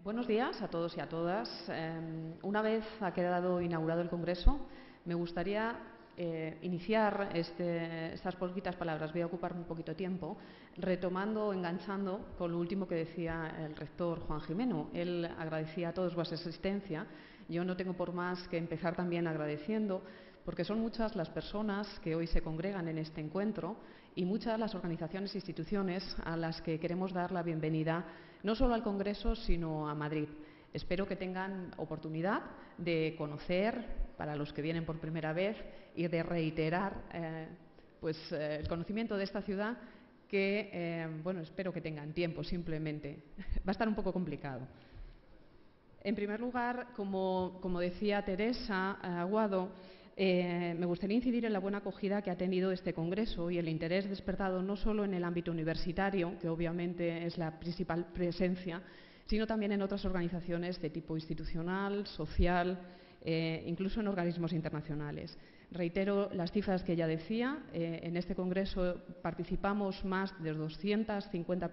Buenos días a todos y a todas. Una vez ha quedado inaugurado el Congreso, me gustaría iniciar estas poquitas palabras. Voy a ocuparme un poquito de tiempo, retomando, enganchando con lo último que decía el rector Juan Jimeno. Él agradecía a todos vuestra asistencia. Yo no tengo por más que empezar también agradeciendo, porque son muchas las personas que hoy se congregan en este encuentro y muchas las organizaciones e instituciones a las que queremos dar la bienvenida no solo al Congreso, sino a Madrid. Espero que tengan oportunidad de conocer, para los que vienen por primera vez, y de reiterar el conocimiento de esta ciudad que, bueno, espero que tengan tiempo simplemente. Va a estar un poco complicado. En primer lugar, como decía Teresa Aguado, me gustaría incidir en la buena acogida que ha tenido este Congreso y el interés despertado no solo en el ámbito universitario, que obviamente es la principal presencia, sino también en otras organizaciones de tipo institucional, social, incluso en organismos internacionales. Reitero las cifras que ya decía. En este Congreso participamos más de 250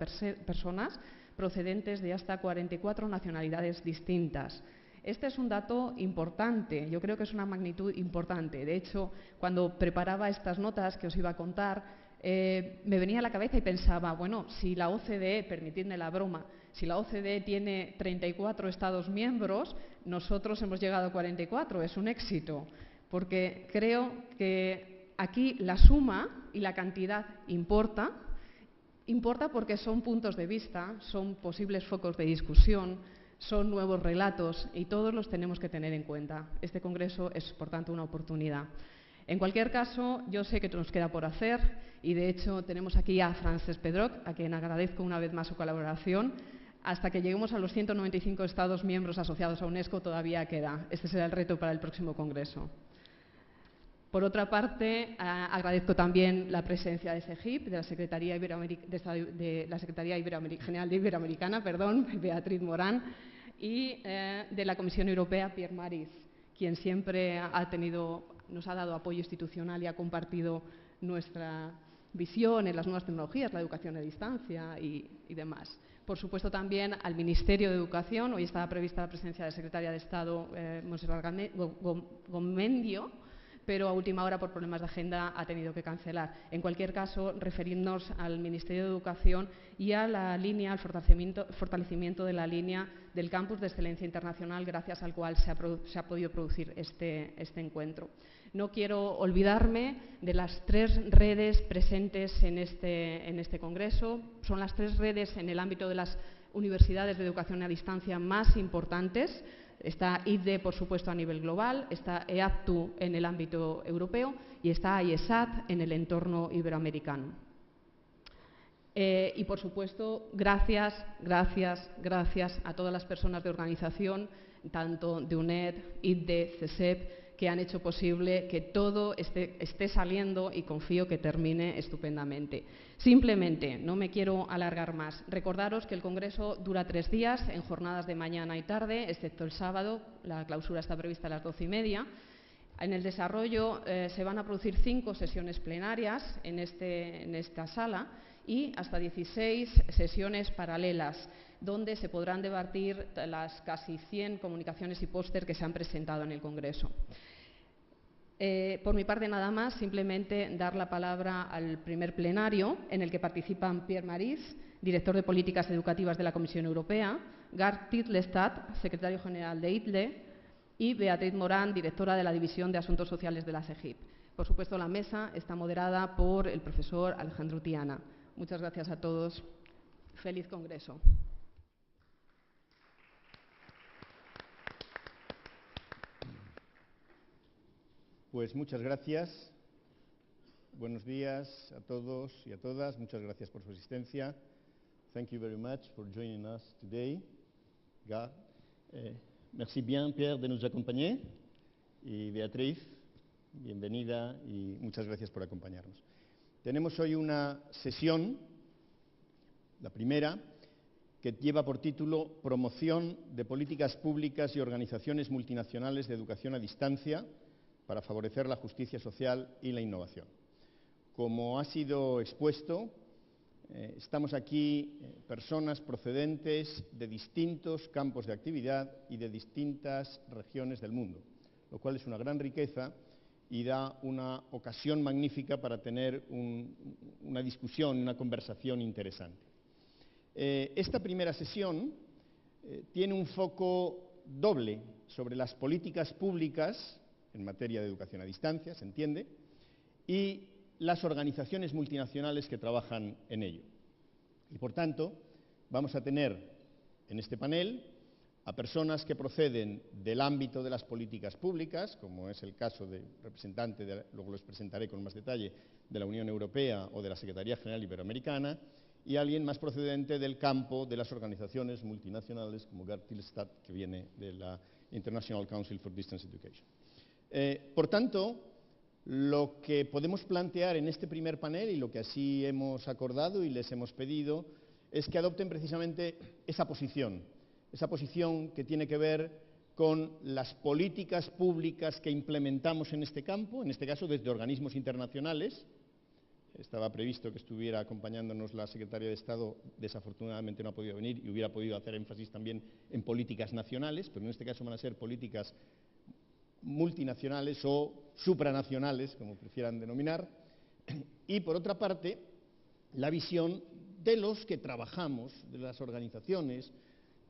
personas procedentes de hasta 44 nacionalidades distintas. Este es un dato importante, yo creo que es una magnitud importante. De hecho, cuando preparaba estas notas que os iba a contar, me venía a la cabeza y pensaba, bueno, si la OCDE, permitidme la broma, si la OCDE tiene 34 Estados miembros, nosotros hemos llegado a 44, es un éxito, porque creo que aquí la suma y la cantidad importa porque son puntos de vista, son posibles focos de discusión, son nuevos relatos y todos los tenemos que tener en cuenta. Este Congreso es, por tanto, una oportunidad. En cualquier caso, yo sé que nos queda por hacer y, de hecho, tenemos aquí a Francesc Pedroch, a quien agradezco una vez más su colaboración. Hasta que lleguemos a los 195 Estados miembros asociados a UNESCO todavía queda. Este será el reto para el próximo Congreso. Por otra parte, agradezco también la presencia de SEGIP, de la Secretaría General de Iberoamericana, Beatriz Morán, y de la Comisión Europea, Pierre, quien siempre nos ha dado apoyo institucional y ha compartido nuestra visión en las nuevas tecnologías, la educación a distancia y demás. Por supuesto, también al Ministerio de Educación. Hoy estaba prevista la presencia de la Secretaria de Estado, Montserrat Gomendio, pero a última hora, por problemas de agenda, ha tenido que cancelar. En cualquier caso, referirnos al Ministerio de Educación y a la línea, al fortalecimiento de la línea del Campus de Excelencia Internacional, gracias al cual se ha podido producir este encuentro. No quiero olvidarme de las 3 redes presentes en este Congreso. Son las 3 redes en el ámbito de las universidades de educación a distancia más importantes. Está ICDE, por supuesto, a nivel global, está EAPTU en el ámbito europeo y está IESAT en el entorno iberoamericano. Y, por supuesto, gracias a todas las personas de organización, tanto de UNED, ICDE, CESEP, que han hecho posible que todo esté saliendo y confío que termine estupendamente. Simplemente, no me quiero alargar más. Recordaros que el Congreso dura 3 días en jornadas de mañana y tarde, excepto el sábado. La clausura está prevista a las 12:30. En el desarrollo se van a producir 5 sesiones plenarias en esta sala y hasta 16 sesiones paralelas, donde se podrán debatir las casi 100 comunicaciones y póster que se han presentado en el Congreso. Por mi parte, nada más, simplemente dar la palabra al primer plenario, en el que participan Pierre, director de Políticas Educativas de la Comisión Europea, Gard Titlestad, secretario general de ICDE, y Beatriz Morán, directora de la División de Asuntos Sociales de la SEGIP. Por supuesto, la mesa está moderada por el profesor Alejandro Tiana. Muchas gracias a todos. Feliz Congreso. Pues muchas gracias. Buenos días a todos y a todas. Muchas gracias por su asistencia. Thank you very much for joining us today. Gard. Merci bien, Pierre, de nos acompañar. Y Beatriz, bienvenida y muchas gracias por acompañarnos. Tenemos hoy una sesión, la primera, que lleva por título Promoción de políticas públicas y organizaciones multinacionales de educación a distancia para favorecer la justicia social y la innovación. Como ha sido expuesto, estamos aquí personas procedentes de distintos campos de actividad y de distintas regiones del mundo, lo cual es una gran riqueza y da una ocasión magnífica para tener una discusión, una conversación interesante. Esta primera sesión tiene un foco doble sobre las políticas públicas en materia de educación a distancia, se entiende, y las organizaciones multinacionales que trabajan en ello. Y por tanto, vamos a tener en este panel a personas que proceden del ámbito de las políticas públicas, como es el caso de representante, luego los presentaré con más detalle, de la Unión Europea o de la Secretaría General Iberoamericana, y alguien más procedente del campo de las organizaciones multinacionales, como Gard, Titlestad, que viene de la International Council for Distance Education. Por tanto, lo que podemos plantear en este primer panel, y lo que así hemos acordado y les hemos pedido, es que adopten precisamente esa posición que tiene que ver con las políticas públicas que implementamos en este campo, en este caso desde organismos internacionales. Estaba previsto que estuviera acompañándonos la Secretaria de Estado, desafortunadamente no ha podido venir y hubiera podido hacer énfasis también en políticas nacionales, pero en este caso van a ser políticas multinacionales o supranacionales, como prefieran denominar, y por otra parte, la visión de los que trabajamos, de las organizaciones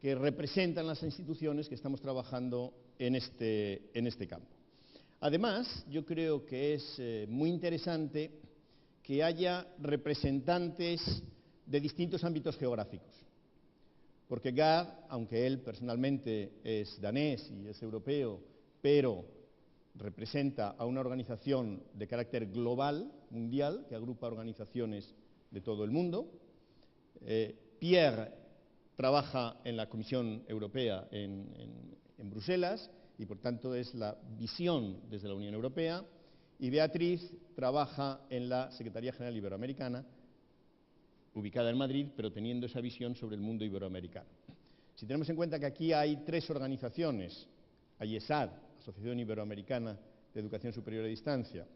que representan las instituciones que estamos trabajando en este campo. Además, yo creo que es muy interesante que haya representantes de distintos ámbitos geográficos, porque Gard, aunque él personalmente es danés y es europeo, pero representa a una organización de carácter global, mundial, que agrupa organizaciones de todo el mundo. Pierre trabaja en la Comisión Europea en Bruselas y, por tanto, es la visión desde la Unión Europea. Y Beatriz trabaja en la Secretaría General Iberoamericana, ubicada en Madrid, pero teniendo esa visión sobre el mundo iberoamericano. Si tenemos en cuenta que aquí hay tres organizaciones, hay ESAD, Asociación Iberoamericana de Educación Superior a Distancia,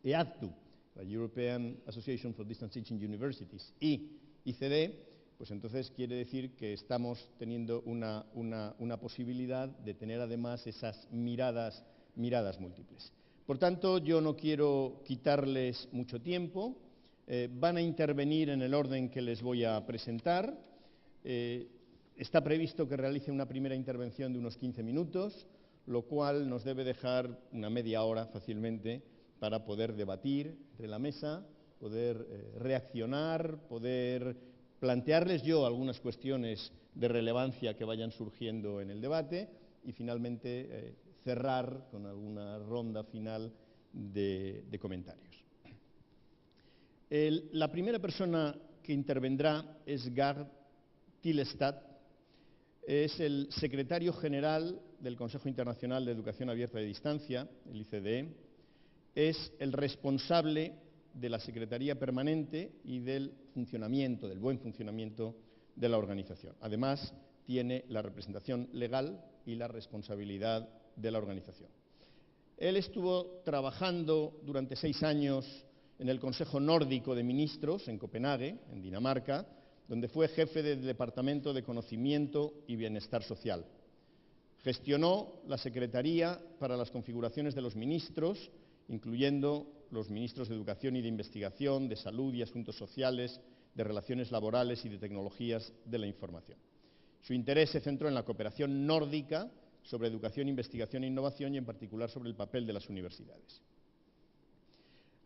EADTU, la European Association for Distance Teaching Universities, y ICDE, pues entonces quiere decir que estamos teniendo una posibilidad de tener además esas miradas múltiples. Por tanto, yo no quiero quitarles mucho tiempo, van a intervenir en el orden que les voy a presentar. Está previsto que realice una primera intervención de unos 15 minutos, lo cual nos debe dejar una media hora fácilmente para poder debatir entre la mesa, poder reaccionar, poder plantearles yo algunas cuestiones de relevancia que vayan surgiendo en el debate y finalmente cerrar con alguna ronda final de comentarios. La primera persona que intervendrá es Gard Titlestad, es el secretario general del Consejo Internacional de Educación Abierta de Distancia, el ICDE, es el responsable de la Secretaría Permanente y del funcionamiento, del buen funcionamiento de la organización. Además, tiene la representación legal y la responsabilidad de la organización. Él estuvo trabajando durante 6 años en el Consejo Nórdico de Ministros en Copenhague, en Dinamarca, donde fue jefe del Departamento de Conocimiento y Bienestar Social. Gestionó la Secretaría para las configuraciones de los ministros, incluyendo los ministros de Educación y de Investigación, de Salud y Asuntos Sociales, de Relaciones Laborales y de Tecnologías de la Información. Su interés se centró en la cooperación nórdica sobre educación, investigación e innovación y en particular sobre el papel de las universidades.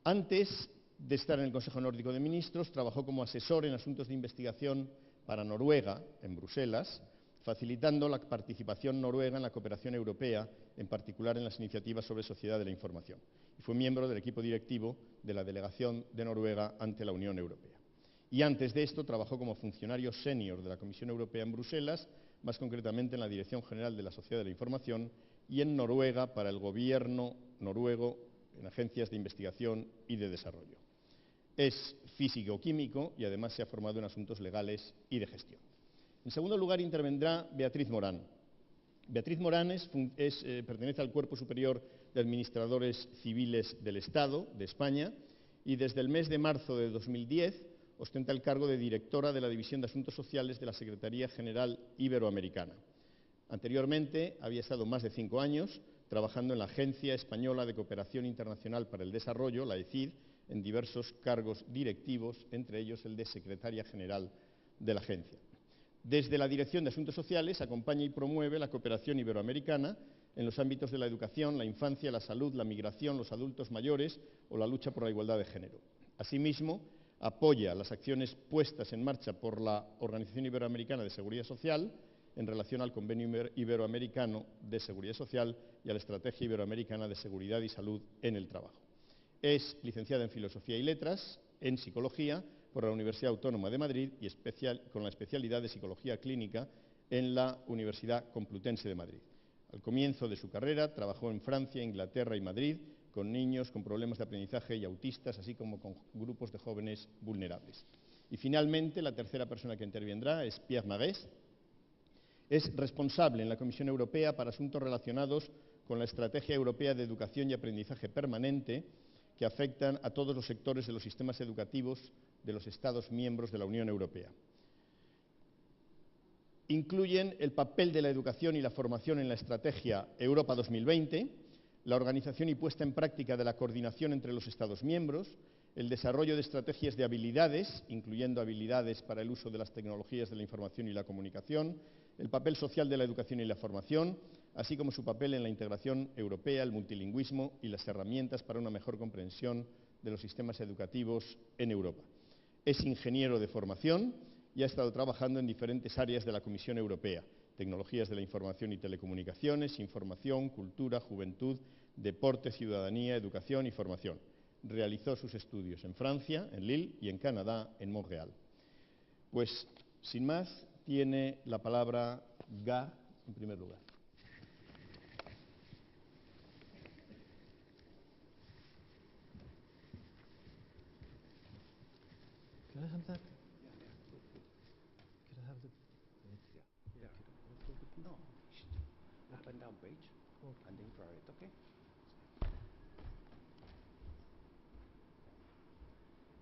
Antes de estar en el Consejo Nórdico de Ministros, trabajó como asesor en asuntos de investigación para Noruega, en Bruselas, facilitando la participación noruega en la cooperación europea, en particular en las iniciativas sobre sociedad de la información. Y fue miembro del equipo directivo de la delegación de Noruega ante la Unión Europea. Y antes de esto trabajó como funcionario senior de la Comisión Europea en Bruselas, más concretamente en la Dirección General de la Sociedad de la Información y en Noruega para el gobierno noruego en agencias de investigación y de desarrollo. Es físico-químico y además se ha formado en asuntos legales y de gestión. En segundo lugar intervendrá Beatriz Morán. Beatriz Morán pertenece al Cuerpo Superior de Administradores Civiles del Estado de España y desde el mes de marzo de 2010 ostenta el cargo de directora de la División de Asuntos Sociales de la Secretaría General Iberoamericana. Anteriormente había estado más de 5 años trabajando en la Agencia Española de Cooperación Internacional para el Desarrollo, la ECID, en diversos cargos directivos, entre ellos el de Secretaria General de la agencia. Desde la Dirección de Asuntos Sociales acompaña y promueve la cooperación iberoamericana en los ámbitos de la educación, la infancia, la salud, la migración, los adultos mayores o la lucha por la igualdad de género. Asimismo, apoya las acciones puestas en marcha por la Organización Iberoamericana de Seguridad Social en relación al Convenio Iberoamericano de Seguridad Social y a la Estrategia Iberoamericana de Seguridad y Salud en el Trabajo. Es licenciada en Filosofía y Letras, en Psicología, por la Universidad Autónoma de Madrid y con la especialidad de Psicología Clínica en la Universidad Complutense de Madrid. Al comienzo de su carrera trabajó en Francia, Inglaterra y Madrid con niños con problemas de aprendizaje y autistas, así como con grupos de jóvenes vulnerables. Y finalmente, la tercera persona que intervendrá es Pierre Mairesse. Es responsable en la Comisión Europea para asuntos relacionados con la Estrategia Europea de Educación y Aprendizaje Permanente, que afectan a todos los sectores de los sistemas educativos de los Estados miembros de la Unión Europea. Incluyen el papel de la educación y la formación en la Estrategia Europa 2020, la organización y puesta en práctica de la coordinación entre los Estados miembros, el desarrollo de estrategias de habilidades, incluyendo habilidades para el uso de las tecnologías de la información y la comunicación, el papel social de la educación y la formación, así como su papel en la integración europea, el multilingüismo y las herramientas para una mejor comprensión de los sistemas educativos en Europa. Es ingeniero de formación y ha estado trabajando en diferentes áreas de la Comisión Europea: tecnologías de la información y telecomunicaciones, información, cultura, juventud, deporte, ciudadanía, educación y formación. Realizó sus estudios en Francia, en Lille, y en Canadá, en Montreal. Pues, sin más, tiene la palabra Gard, en primer lugar. Can I have that? Can I have the... Yeah. No. Up and down page. Okay. And infrared, okay?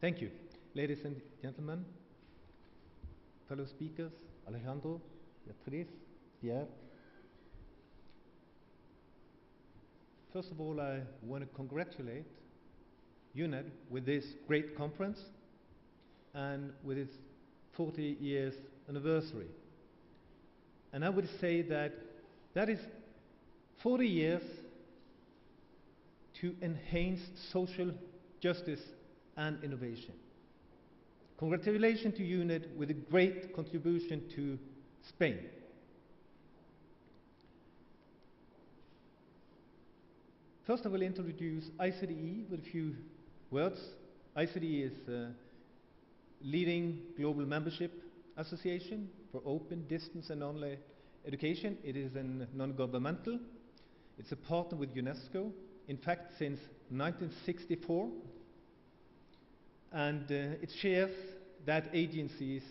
Thank you. Ladies and gentlemen, fellow speakers, Alejandro, Beatriz, Pierre. First of all, I want to congratulate UNED with this great conference and with its 40 years anniversary. And I would say that that is 40 years to enhance social justice and innovation. Congratulations to UNED with a great contribution to Spain. First, I will introduce ICDE with a few words. ICDE is a leading global membership association for open, distance and online education. It is a non-governmental. It's a partner with UNESCO, in fact since 1964. And it shares that agency's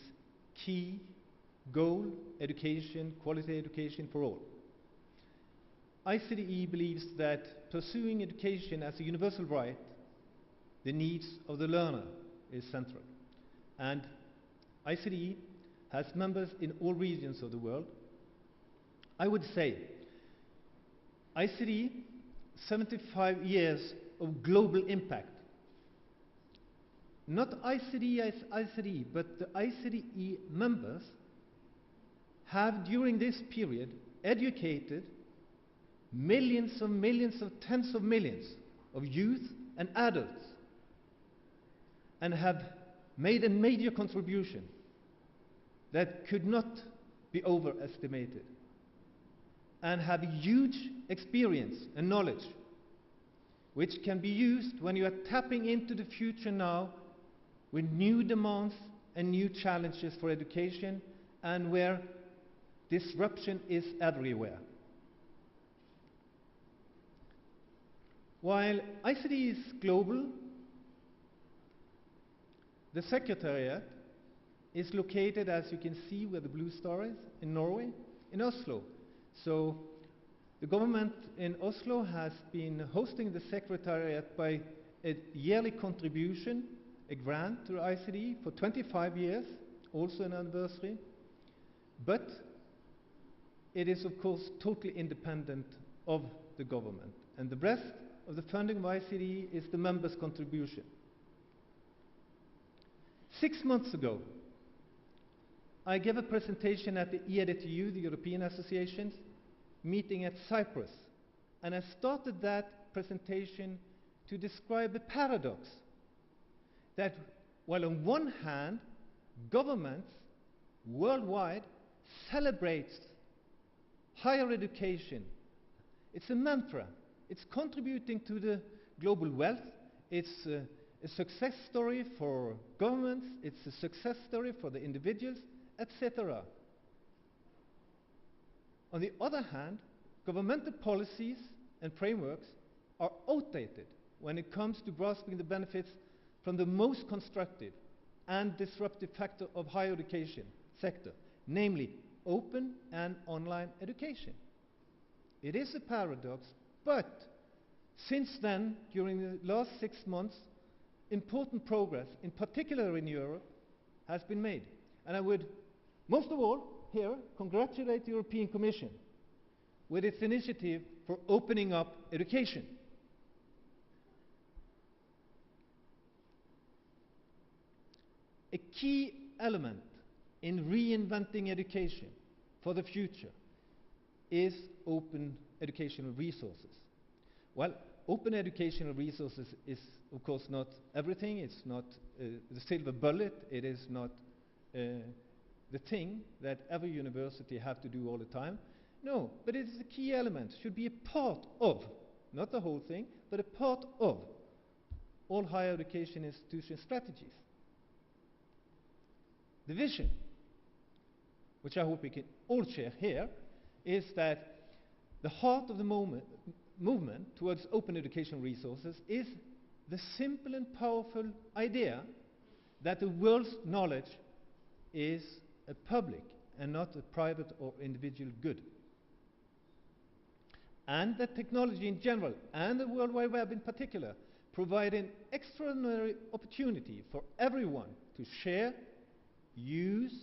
key goal: education, quality education for all. ICDE believes that pursuing education as a universal right, the needs of the learner is central. And ICDE has members in all regions of the world. I would say ICDE, 75 years of global impact. Not ICDE as ICDE, but the ICDE members have during this period educated millions of tens of millions of youth and adults, and have made a major contribution that could not be overestimated, and have huge experience and knowledge which can be used when you are tapping into the future now with new demands and new challenges for education, and where disruption is everywhere. While ICDE is global, the Secretariat is located, as you can see where the blue star is, in Norway, in Oslo. So the government in Oslo has been hosting the Secretariat by a yearly contribution, a grant to ICDE for 25 years, also an anniversary, but it is of course totally independent of the government, and the rest of the funding of ICDE is the members' contribution. 6 months ago, I gave a presentation at the EADTU, the European Associations, meeting at Cyprus, and I started that presentation to describe the paradox that while on one hand governments worldwide celebrate higher education, it's a mantra, it's contributing to the global wealth, it's a success story for governments, it's a success story for the individuals, etc. On the other hand, governmental policies and frameworks are outdated when it comes to grasping the benefits from the most constructive and disruptive factor of higher education sector, namely open and online education. It is a paradox, but since then, during the last 6 months, important progress, in particular in Europe, has been made. And I would, most of all, here, congratulate the European Commission with its initiative for opening up education. A key element in reinventing education for the future is open educational resources. Well, open educational resources is, of course, not everything. It's not the silver bullet. It is not the thing that every university have to do all the time. No, but it is a key element, should be a part of, not the whole thing, but a part of all higher education institution strategies. The vision, which I hope we can all share here, is that the heart of the movement towards open educational resources is the simple and powerful idea that the world's knowledge is a public and not a private or individual good. And that technology in general, and the World Wide Web in particular, provide an extraordinary opportunity for everyone to share, use,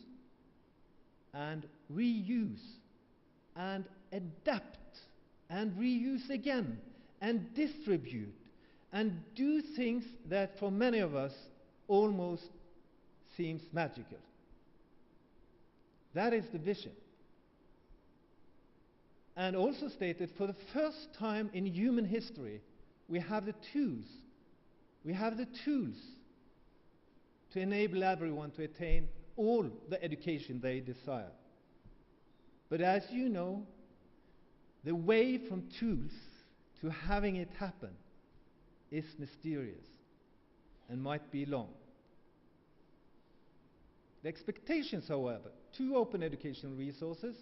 and reuse, and adapt, and reuse again, and distribute, and do things that for many of us almost seems magical. That is the vision. And also stated, for the first time in human history, we have the tools. We have the tools to enable everyone to attain all the education they desire. But as you know, the way from tools to having it happen is mysterious and might be long. The expectations, however, to open educational resources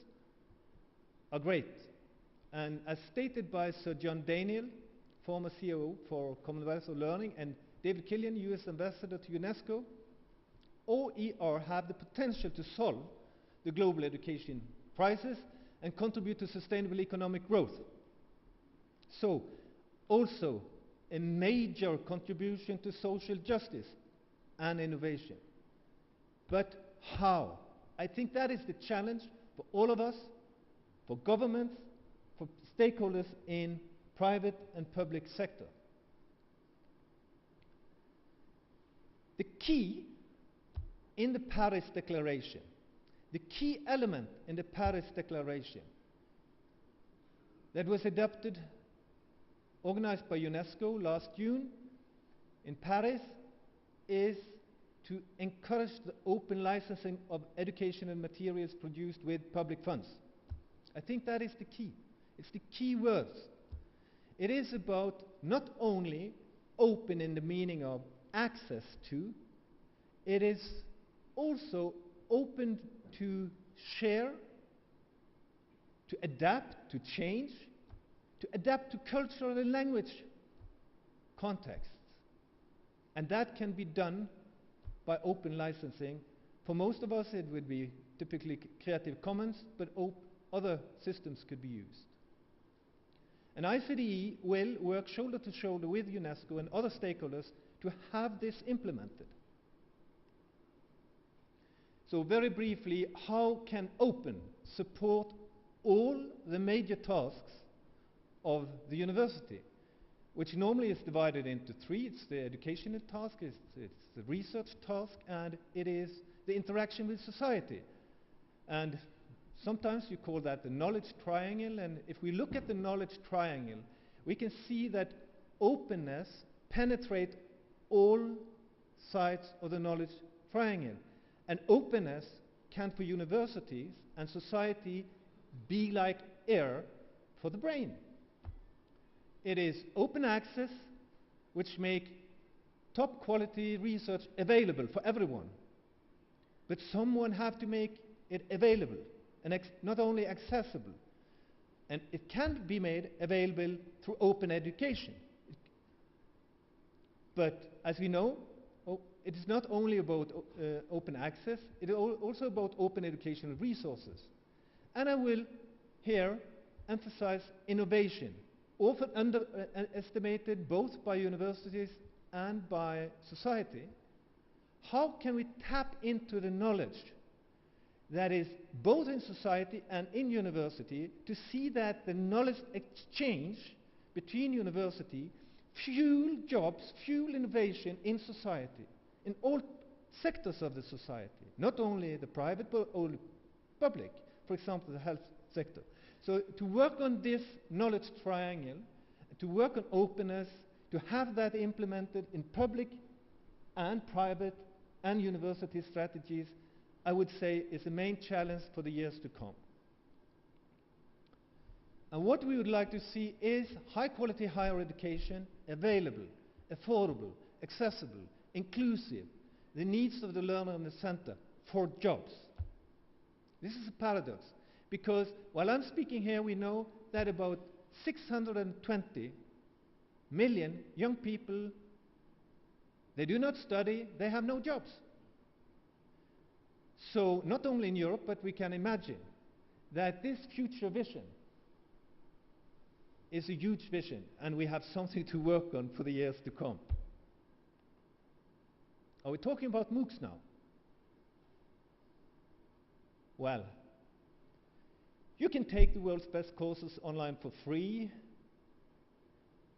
are great. And as stated by Sir John Daniel, former COO for Commonwealth of Learning, and David Killian, US Ambassador to UNESCO, OER have the potential to solve the global education crisis and contribute to sustainable economic growth. So, also a major contribution to social justice and innovation. But how? I think that is the challenge for all of us, for governments, for stakeholders in private and public sector. The key in the Paris Declaration, the key element in the Paris Declaration that was adopted, organized by UNESCO last June in Paris, is to encourage the open licensing of educational materials produced with public funds. I think that is the key. It's the key words. It is about not only open in the meaning of access to, it is also open to share, to adapt, to change, to adapt to cultural and language contexts. And that can be done by open licensing. For most of us it would be typically Creative Commons, but other systems could be used. And ICDE will work shoulder to shoulder with UNESCO and other stakeholders to have this implemented. So very briefly, how can open support all the major tasks of the university, which normally is divided into three? It's the educational task, it's the research task, and it is the interaction with society. And sometimes you call that the knowledge triangle, and if we look at the knowledge triangle, we can see that openness penetrates all sides of the knowledge triangle. And openness can, for universities and society, be like air for the brain. It is open access which make top quality research available for everyone. But someone have to make it available and not only accessible. And it can be made available through open education. But as we know, it is not only about open access, it is also about open educational resources. And I will here emphasize innovation, often underestimated both by universities and by society. How can we tap into the knowledge that is both in society and in university to see that the knowledge exchange between university fuel jobs, fuel innovation in society, in all sectors of the society, not only the private but also the public, for example the health sector. So to work on this knowledge triangle, to work on openness, to have that implemented in public and private and university strategies, I would say is the main challenge for the years to come. And what we would like to see is high quality higher education available, affordable, accessible, inclusive, the needs of the learner in the center for jobs. This is a paradox, because while I'm speaking here, we know that about 620 million young people, they do not study, they have no jobs. So not only in Europe, but we can imagine that this future vision is a huge vision, and we have something to work on for the years to come. Are we talking about MOOCs now? Well, you can take the world's best courses online for free.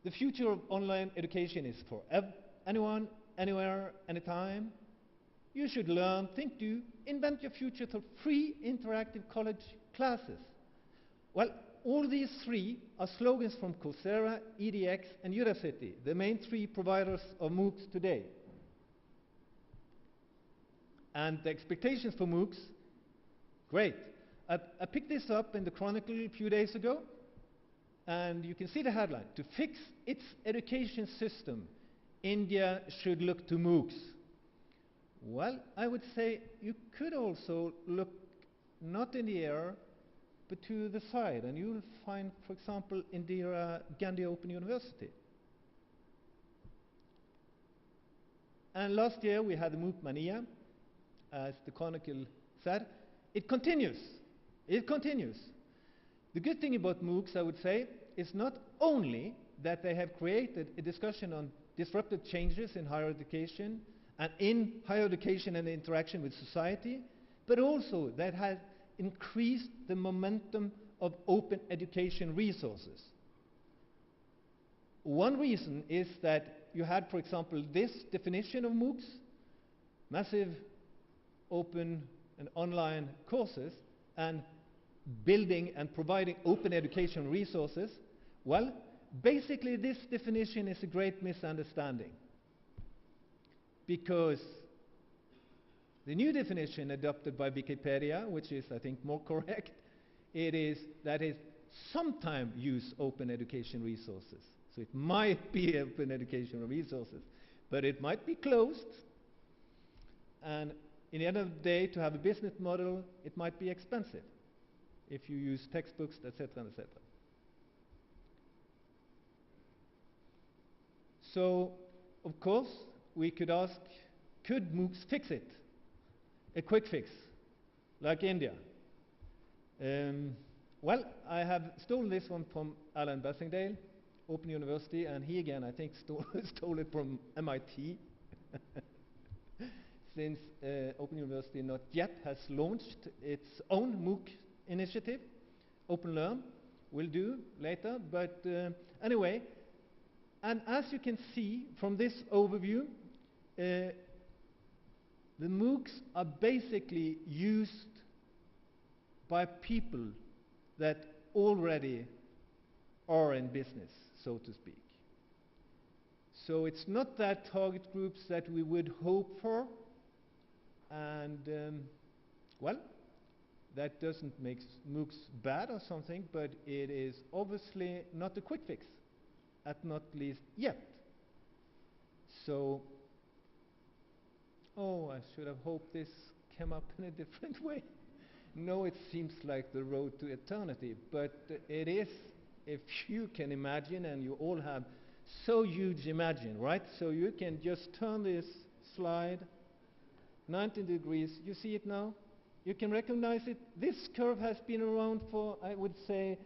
The future of online education is for anyone, anywhere, anytime. You should learn, think, do, invent your future through free interactive college classes. Well, all these three are slogans from Coursera, EDX, and Udacity, the main three providers of MOOCs today. And the expectations for MOOCs, great. I picked this up in the Chronicle a few days ago, and you can see the headline: to fix its education system, India should look to MOOCs. Well, I would say you could also look not in the air, but to the side, and you will find, for example, Indira Gandhi Open University. And last year we had the MOOC Mania, as the Chronicle said. It continues. It continues. The good thing about MOOCs, I would say, is not only that they have created a discussion on disruptive changes in higher education and in higher education and interaction with society, but also that has increased the momentum of open education resources. One reason is that you had, for example, this definition of MOOCs, massive open and online courses, and building and providing open education resources. Well, basically this definition is a great misunderstanding, because the new definition adopted by Wikipedia, which is, I think, more correct, it is that it sometimes use open education resources. So it might be open educational resources, but it might be closed, and in the end of the day, to have a business model, it might be expensive if you use textbooks, etc., etc. So, of course, we could ask, could MOOCs fix it? A quick fix, like India. Well, I have stolen this one from Alan Bassingdale, Open University, and he again, I think, stole it from MIT. since Open University not yet has launched its own MOOC initiative. Open Learn will do later, but anyway, and as you can see from this overview, the MOOCs are basically used by people that already are in business, so to speak. So it's not that target groups that we would hope for, and well, that doesn't make MOOCs bad or something, but it is obviously not a quick fix, at not least yet. So, oh, I should have hoped this came up in a different way. No, it seems like the road to eternity, but it is, if you can imagine, and you all have so huge imagine, right? So you can just turn this slide 90 degrees. You see it now? You can recognize it. This curve has been around for, I would say,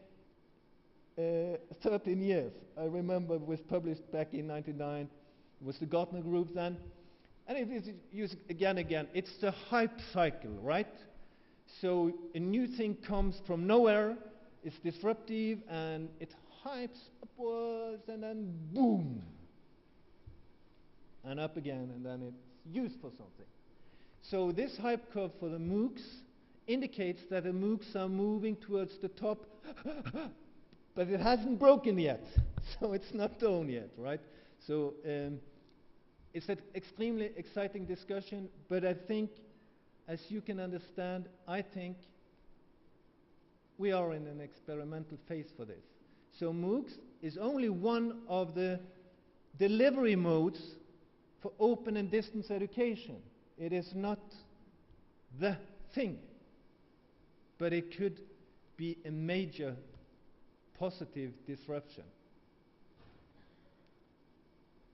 13 years. I remember it was published back in 99. It was the Gartner group then. And it is used again. It's the hype cycle, right? So a new thing comes from nowhere, it's disruptive, and it hypes upwards, and then boom! And up again, and then it's used for something. So this hype curve for the MOOCs indicates that the MOOCs are moving towards the top, but it hasn't broken yet. So it's not done yet, right? So it's an extremely exciting discussion, but I think, as you can understand, I think we are in an experimental phase for this. So MOOCs is only one of the delivery modes for open and distance education. It is not the thing, but it could be a major positive disruption.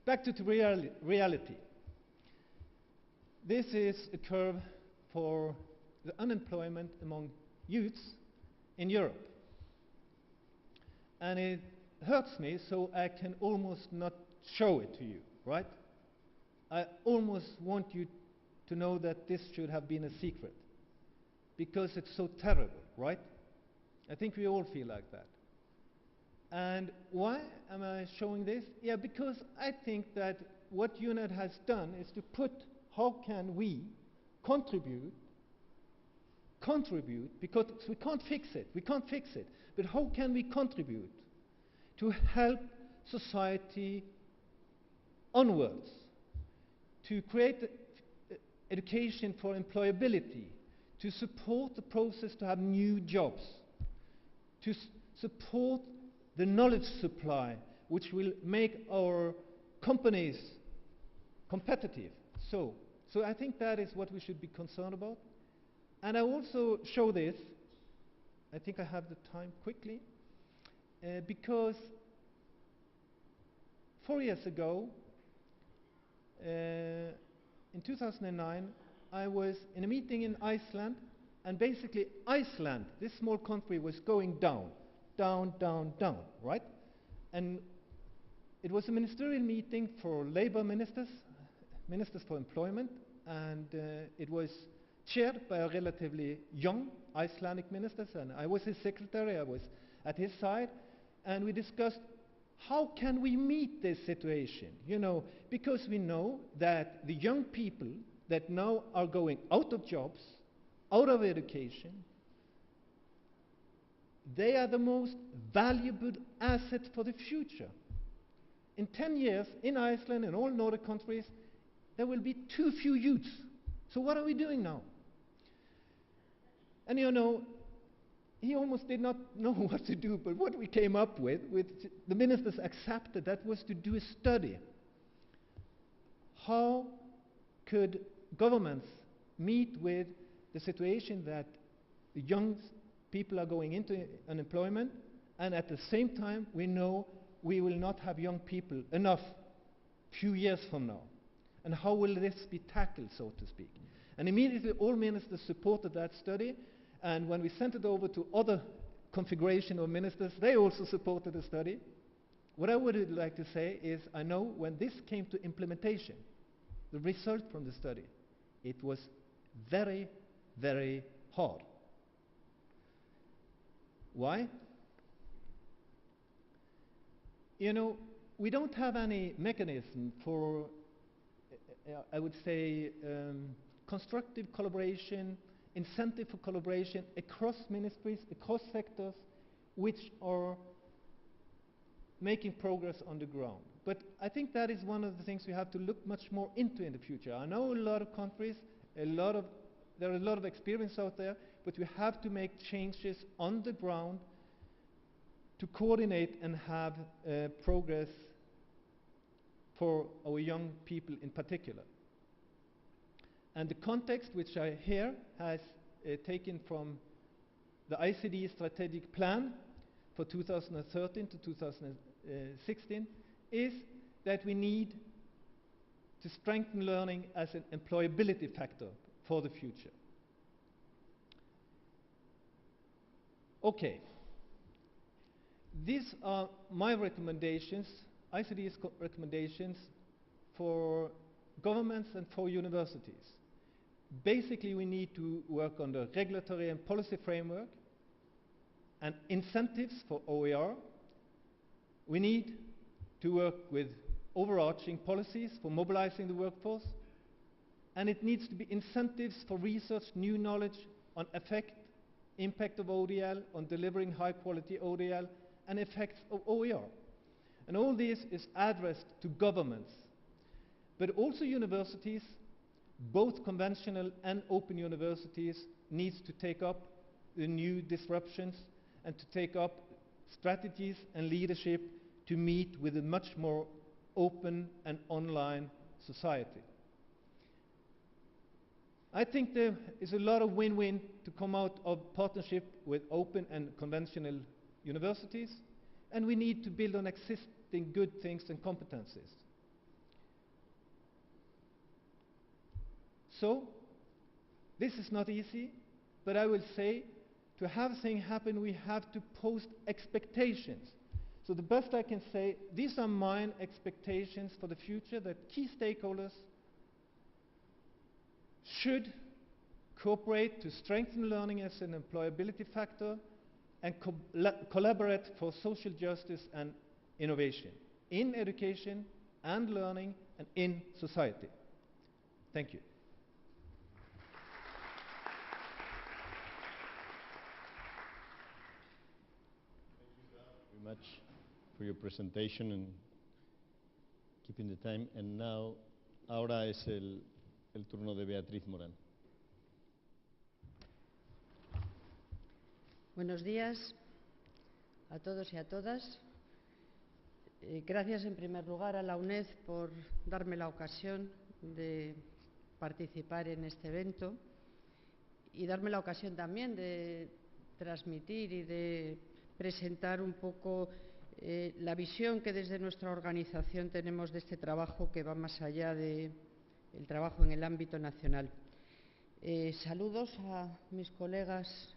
Back to reality. This is a curve for the unemployment among youths in Europe. And it hurts me, so I can almost not show it to you, right? I almost want you to know that this should have been a secret, because it's so terrible, right? I think we all feel like that. And why am I showing this? Yeah, because I think that what UNED has done is to put how can we contribute, because we can't fix it, but how can we contribute to help society onwards, to create education for employability, to support the process to have new jobs, to support the knowledge supply, which will make our companies competitive. So I think that is what we should be concerned about. And I also show this, I think I have the time quickly, because 4 years ago, in 2009, I was in a meeting in Iceland, and basically Iceland, this small country, was going down, right? And it was a ministerial meeting for labor ministers for employment, and it was chaired by a relatively young Icelandic minister, and I was his secretary, I was at his side, and we discussed how can we meet this situation, because we know that the young people that now are going out of jobs, out of education, they are the most valuable asset for the future. In 10 years, in Iceland and all Nordic countries, there will be too few youths. So what are we doing now? And he almost did not know what to do, but what we came up with the ministers accepted, that was to do a study. How could governments meet with the situation that the young people are going into unemployment, and at the same time we know we will not have young people enough few years from now? And how will this be tackled, so to speak? And immediately all ministers supported that study, and when we sent it over to other configuration of ministers, they also supported the study. What I would like to say is, I know when this came to implementation, the result from the study it was very, very hard. Why? You know, we don't have any mechanism for, I would say, constructive collaboration, incentive for collaboration across ministries, across sectors, which are making progress on the ground. But I think that is one of the things we have to look much more into in the future. I know a lot of countries, there are a lot of experience out there, but we have to make changes on the ground to coordinate and have progress for our young people in particular. And the context which I here has taken from the ICDE strategic plan for 2013 to 2016 is that we need to strengthen learning as an employability factor for the future. Okay. These are my recommendations, ICDE's recommendations for governments and for universities. Basically, we need to work on the regulatory and policy framework and incentives for OER. We need to work with overarching policies for mobilizing the workforce, and it needs to be incentives for research, new knowledge on impact of ODL, on delivering high quality ODL, and effects of OER. And all this is addressed to governments, but also universities, both conventional and open universities, needs to take up the new disruptions and to take up strategies and leadership to meet with a much more open and online society. I think there is a lot of win-win to come out of partnership with open and conventional universities, and we need to build on existing good things and competencies. So, this is not easy, but I will say, to have things happen, we have to post expectations. So the best I can say, these are mine expectations for the future, that key stakeholders should cooperate to strengthen learning as an employability factor and collaborate for social justice and innovation in education and learning and in society. Thank you. Very much for your presentation and keeping the time. And now, ahora es el turno de Beatriz Morán. Buenos días a todos y a todas. Gracias en primer lugar a la UNED por darme la ocasión de participar en este evento y darme la ocasión también de transmitir y de presentar un poco la visión que desde nuestra organización tenemos de este trabajo que va más allá del trabajo en el ámbito nacional. Saludos a mis colegas,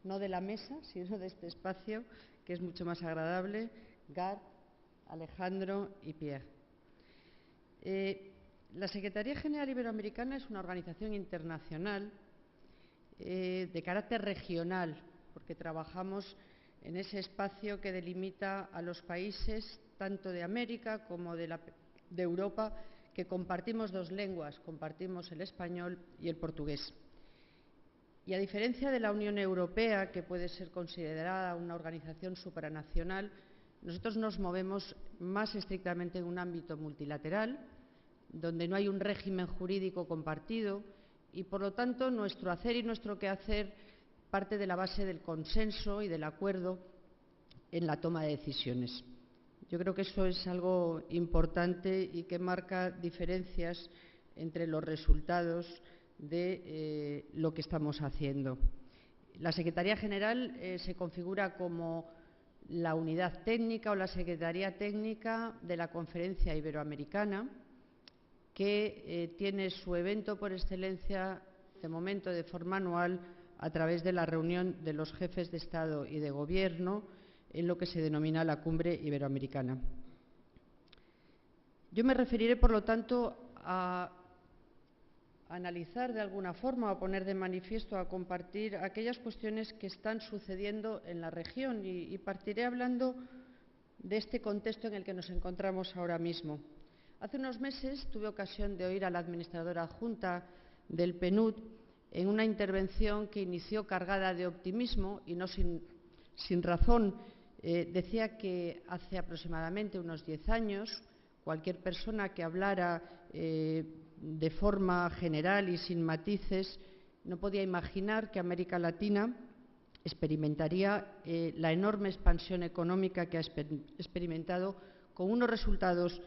no de la mesa, sino de este espacio, que es mucho más agradable, Gard, Alejandro y Pierre. La Secretaría General Iberoamericana es una organización internacional de carácter regional, porque trabajamos en ese espacio que delimita a los países tanto de América como de Europa, que compartimos dos lenguas, compartimos el español y el portugués. Y a diferencia de la Unión Europea, que puede ser considerada una organización supranacional, nosotros nos movemos más estrictamente en un ámbito multilateral, donde no hay un régimen jurídico compartido y, por lo tanto, nuestro hacer y nuestro quehacer parte de la base del consenso y del acuerdo en la toma de decisiones. Yo creo que eso es algo importante y que marca diferencias entre los resultados de lo que estamos haciendo. La Secretaría General se configura como la unidad técnica o la Secretaría Técnica de la Conferencia Iberoamericana, que tiene su evento por excelencia, de momento de forma anual, a través de la reunión de los jefes de Estado y de Gobierno en lo que se denomina la Cumbre Iberoamericana. Yo me referiré, por lo tanto, a a analizar de alguna forma, a poner de manifiesto, a compartir aquellas cuestiones que están sucediendo en la región y partiré hablando de este contexto en el que nos encontramos ahora mismo. Hace unos meses tuve ocasión de oír a la administradora adjunta del PNUD en una intervención que inició cargada de optimismo y no sin razón. Decía que hace aproximadamente unos 10 años cualquier persona que hablara de forma general y sin matices no podía imaginar que América Latina experimentaría la enorme expansión económica que ha experimentado, con unos resultados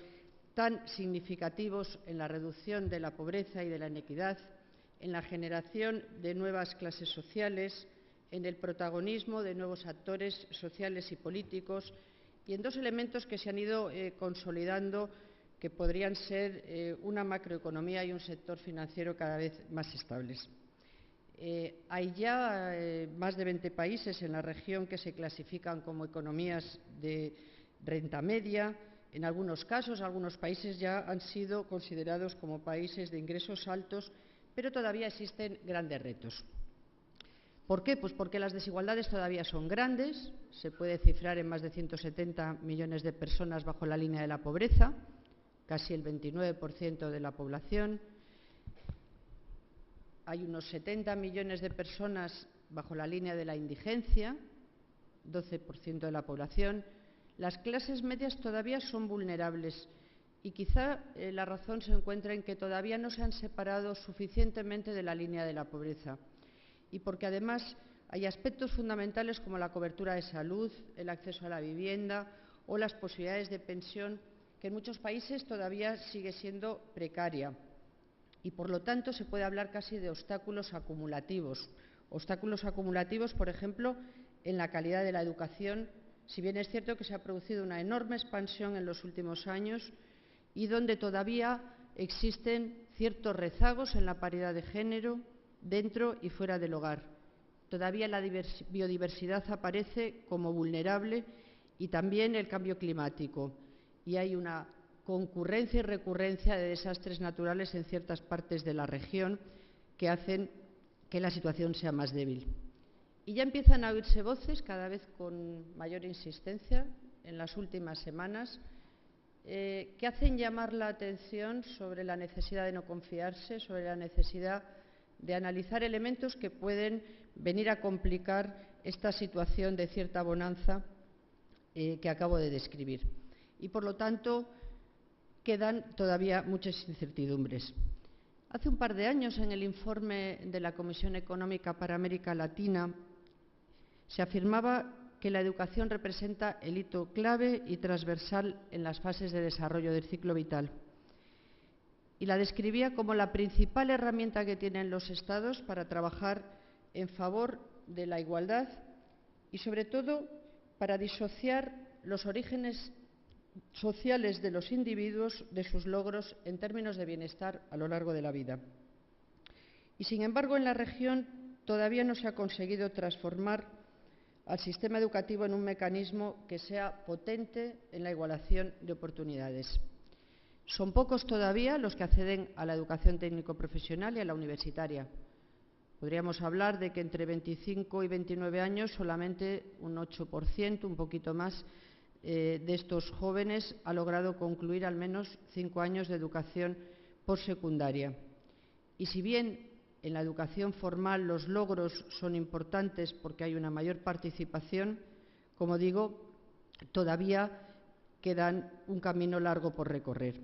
tan significativos en la reducción de la pobreza y de la inequidad, en la generación de nuevas clases sociales, en el protagonismo de nuevos actores sociales y políticos, y en dos elementos que se han ido consolidando, que podrían ser una macroeconomía y un sector financiero cada vez más estables. Hay ya más de 20 países en la región que se clasifican como economías de renta media. En algunos casos, algunos países ya han sido considerados como países de ingresos altos, pero todavía existen grandes retos. ¿Por qué? Pues porque las desigualdades todavía son grandes, se puede cifrar en más de 170 millones de personas bajo la línea de la pobreza, casi el 29% de la población. Hay unos 70 millones de personas bajo la línea de la indigencia, 12% de la población. Las clases medias todavía son vulnerables y quizá la razón se encuentra en que todavía no se han separado suficientemente de la línea de la pobreza y porque además hay aspectos fundamentales como la cobertura de salud, el acceso a la vivienda o las posibilidades de pensión que en muchos países todavía sigue siendo precaria y por lo tanto se puede hablar casi de obstáculos acumulativos. Obstáculos acumulativos, por ejemplo, en la calidad de la educación, si bien es cierto que se ha producido una enorme expansión en los últimos años y donde todavía existen ciertos rezagos en la paridad de género dentro y fuera del hogar. Todavía la biodiversidad aparece como vulnerable y también el cambio climático. Y hay una concurrencia y recurrencia de desastres naturales en ciertas partes de la región que hacen que la situación sea más débil. Y ya empiezan a oírse voces cada vez con mayor insistencia en las últimas semanas que hacen llamar la atención sobre la necesidad de no confiarse, sobre la necesidad de analizar elementos que pueden venir a complicar esta situación de cierta bonanza que acabo de describir. Y, por lo tanto, quedan todavía muchas incertidumbres. Hace un par de años, en el informe de la Comisión Económica para América Latina, se afirmaba que la educación representa el hito clave y transversal en las fases de desarrollo del ciclo vital. Y la describía como la principal herramienta que tienen los Estados para trabajar en favor de la igualdad y, sobre todo, para disociar los orígenes sociales de los individuos de sus logros en términos de bienestar a lo largo de la vida. Y, sin embargo, en la región todavía no se ha conseguido transformar al sistema educativo en un mecanismo que sea potente en la igualación de oportunidades. Son pocos todavía los que acceden a la educación técnico-profesional y a la universitaria. Podríamos hablar de que entre 25 y 29 años solamente un 8%, un poquito más, de estos jóvenes ha logrado concluir al menos 5 años de educación postsecundaria. Y si bien en la educación formal los logros son importantes porque hay una mayor participación, como digo, todavía quedan un camino largo por recorrer.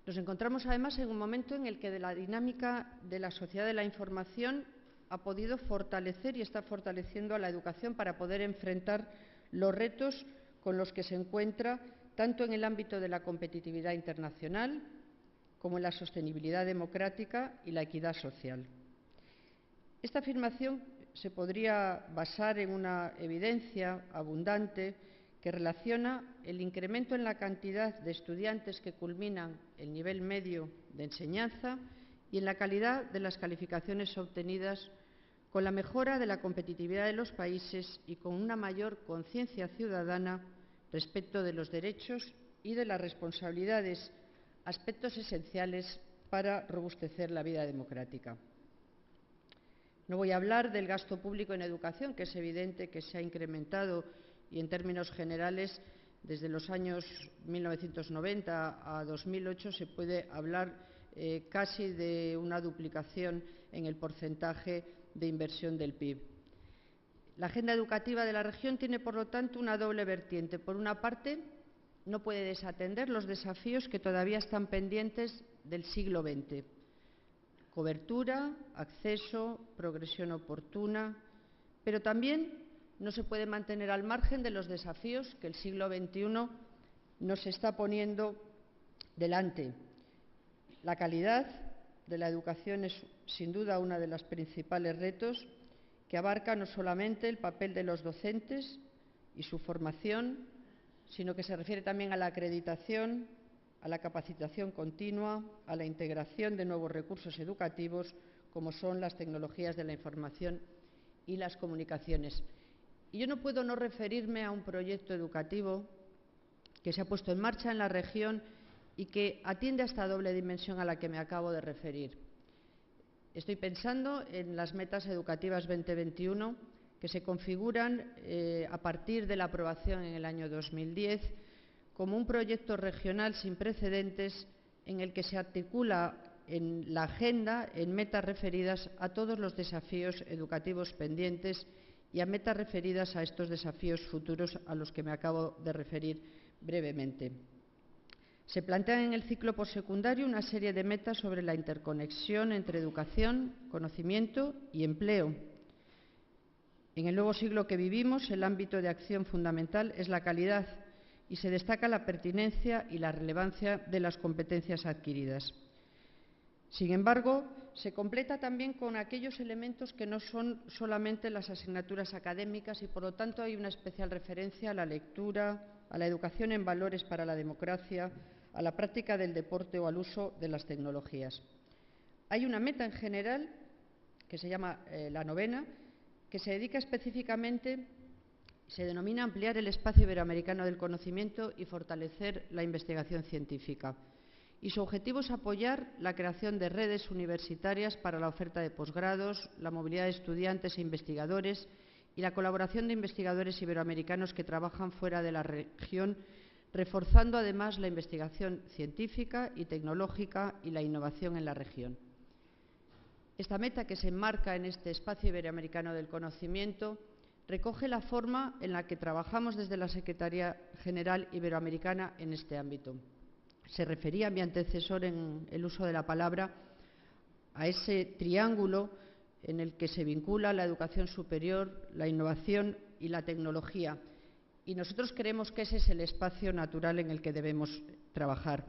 Nos encontramos además en un momento en el que la dinámica de la sociedad de la información ha podido fortalecer y está fortaleciendo a la educación para poder enfrentar los retos con los que se encuentra tanto en el ámbito de la competitividad internacional como en la sostenibilidad democrática y la equidad social. Esta afirmación se podría basar en una evidencia abundante que relaciona el incremento en la cantidad de estudiantes que culminan el nivel medio de enseñanza y en la calidad de las calificaciones obtenidas con la mejora de la competitividad de los países y con una mayor conciencia ciudadana respecto de los derechos y de las responsabilidades, aspectos esenciales para robustecer la vida democrática. No voy a hablar del gasto público en educación, que es evidente que se ha incrementado y en términos generales desde los años 1990 a 2008 se puede hablar casi de una duplicación en el porcentaje de inversión del PIB. La agenda educativa de la región tiene, por lo tanto, una doble vertiente. Por una parte, no puede desatender los desafíos que todavía están pendientes del siglo XX. Cobertura, acceso, progresión oportuna, pero también no se puede mantener al margen de los desafíos que el siglo XXI nos está poniendo delante. La calidad de la educación es, sin duda, uno de los principales retos, que abarca no solamente el papel de los docentes y su formación, sino que se refiere también a la acreditación, a la capacitación continua, a la integración de nuevos recursos educativos, como son las tecnologías de la información y las comunicaciones. Y yo no puedo no referirme a un proyecto educativo que se ha puesto en marcha en la región y que atiende a esta doble dimensión a la que me acabo de referir. Estoy pensando en las metas educativas 2021, que se configuran a partir de la aprobación en el año 2010 como un proyecto regional sin precedentes en el que se articula en la agenda en metas referidas a todos los desafíos educativos pendientes y a metas referidas a estos desafíos futuros a los que me acabo de referir brevemente. Se plantean en el ciclo postsecundario una serie de metas sobre la interconexión entre educación, conocimiento y empleo. En el nuevo siglo que vivimos, el ámbito de acción fundamental es la calidad y se destaca la pertinencia y la relevancia de las competencias adquiridas. Sin embargo, se completa también con aquellos elementos que no son solamente las asignaturas académicas y, por lo tanto, hay una especial referencia a la lectura, a la educación en valores para la democracia, a la práctica del deporte o al uso de las tecnologías. Hay una meta en general, que se llama la novena, que se dedica específicamente, se denomina ampliar el espacio iberoamericano del conocimiento y fortalecer la investigación científica. Y su objetivo es apoyar la creación de redes universitarias para la oferta de posgrados, la movilidad de estudiantes e investigadores y la colaboración de investigadores iberoamericanos que trabajan fuera de la región, reforzando además la investigación científica y tecnológica y la innovación en la región. Esta meta, que se enmarca en este espacio iberoamericano del conocimiento, recoge la forma en la que trabajamos desde la Secretaría General Iberoamericana en este ámbito. Se refería mi antecesor en el uso de la palabra a ese triángulo en el que se vincula la educación superior, la innovación y la tecnología. Y nosotros creemos que ese es el espacio natural en el que debemos trabajar.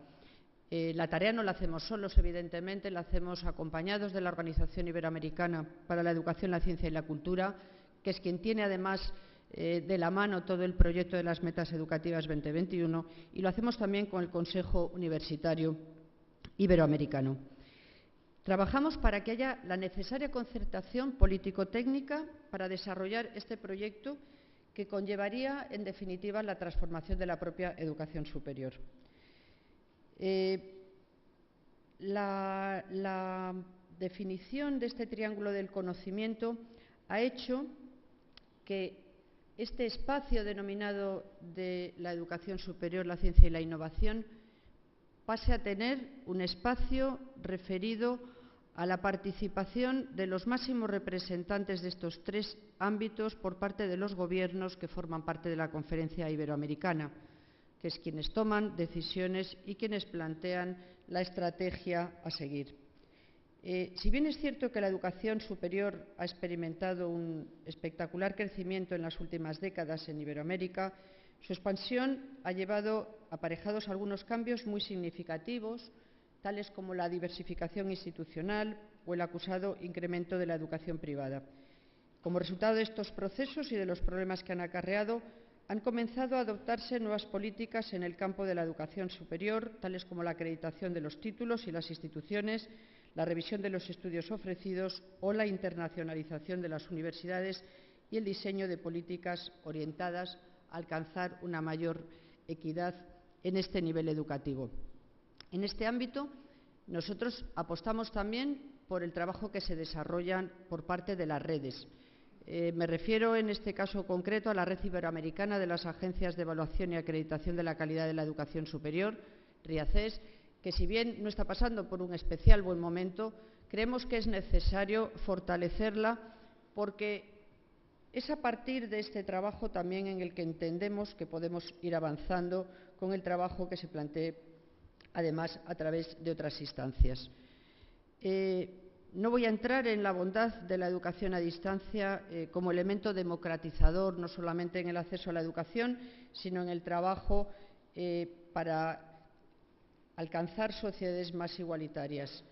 La tarea no la hacemos solos, evidentemente, la hacemos acompañados de la Organización Iberoamericana para la Educación, la Ciencia y la Cultura, que es quien tiene además de la mano todo el proyecto de las metas educativas 2021, y lo hacemos también con el Consejo Universitario Iberoamericano. Trabajamos para que haya la necesaria concertación político-técnica para desarrollar este proyecto que conllevaría, en definitiva, la transformación de la propia educación superior. La definición de este triángulo del conocimiento ha hecho que este espacio denominado de la educación superior, la ciencia y la innovación pase a tener un espacio referido a la participación de los máximos representantes de estos tres ámbitos por parte de los gobiernos que forman parte de la Conferencia Iberoamericana, que es quienes toman decisiones y quienes plantean la estrategia a seguir. Si bien es cierto que la educación superior ha experimentado un espectacular crecimiento en las últimas décadas en Iberoamérica, su expansión ha llevado aparejados algunos cambios muy significativos, tales como la diversificación institucional o el acusado incremento de la educación privada. Como resultado de estos procesos y de los problemas que han acarreado, han comenzado a adoptarse nuevas políticas en el campo de la educación superior, tales como la acreditación de los títulos y las instituciones, la revisión de los estudios ofrecidos o la internacionalización de las universidades y el diseño de políticas orientadas a alcanzar una mayor equidad en este nivel educativo. En este ámbito, Nosotros apostamos también por el trabajo que se desarrolla por parte de las redes. Me refiero en este caso concreto a la Red Iberoamericana de las Agencias de Evaluación y Acreditación de la Calidad de la Educación Superior, RIACES, que si bien no está pasando por un especial buen momento, creemos que es necesario fortalecerla porque es a partir de este trabajo también en el que entendemos que podemos ir avanzando con el trabajo que se plantee, además, a través de otras instancias. No voy a entrar en la bondad de la educación a distancia como elemento democratizador, no solamente en el acceso a la educación, sino en el trabajo para alcanzar sociedades más igualitarias.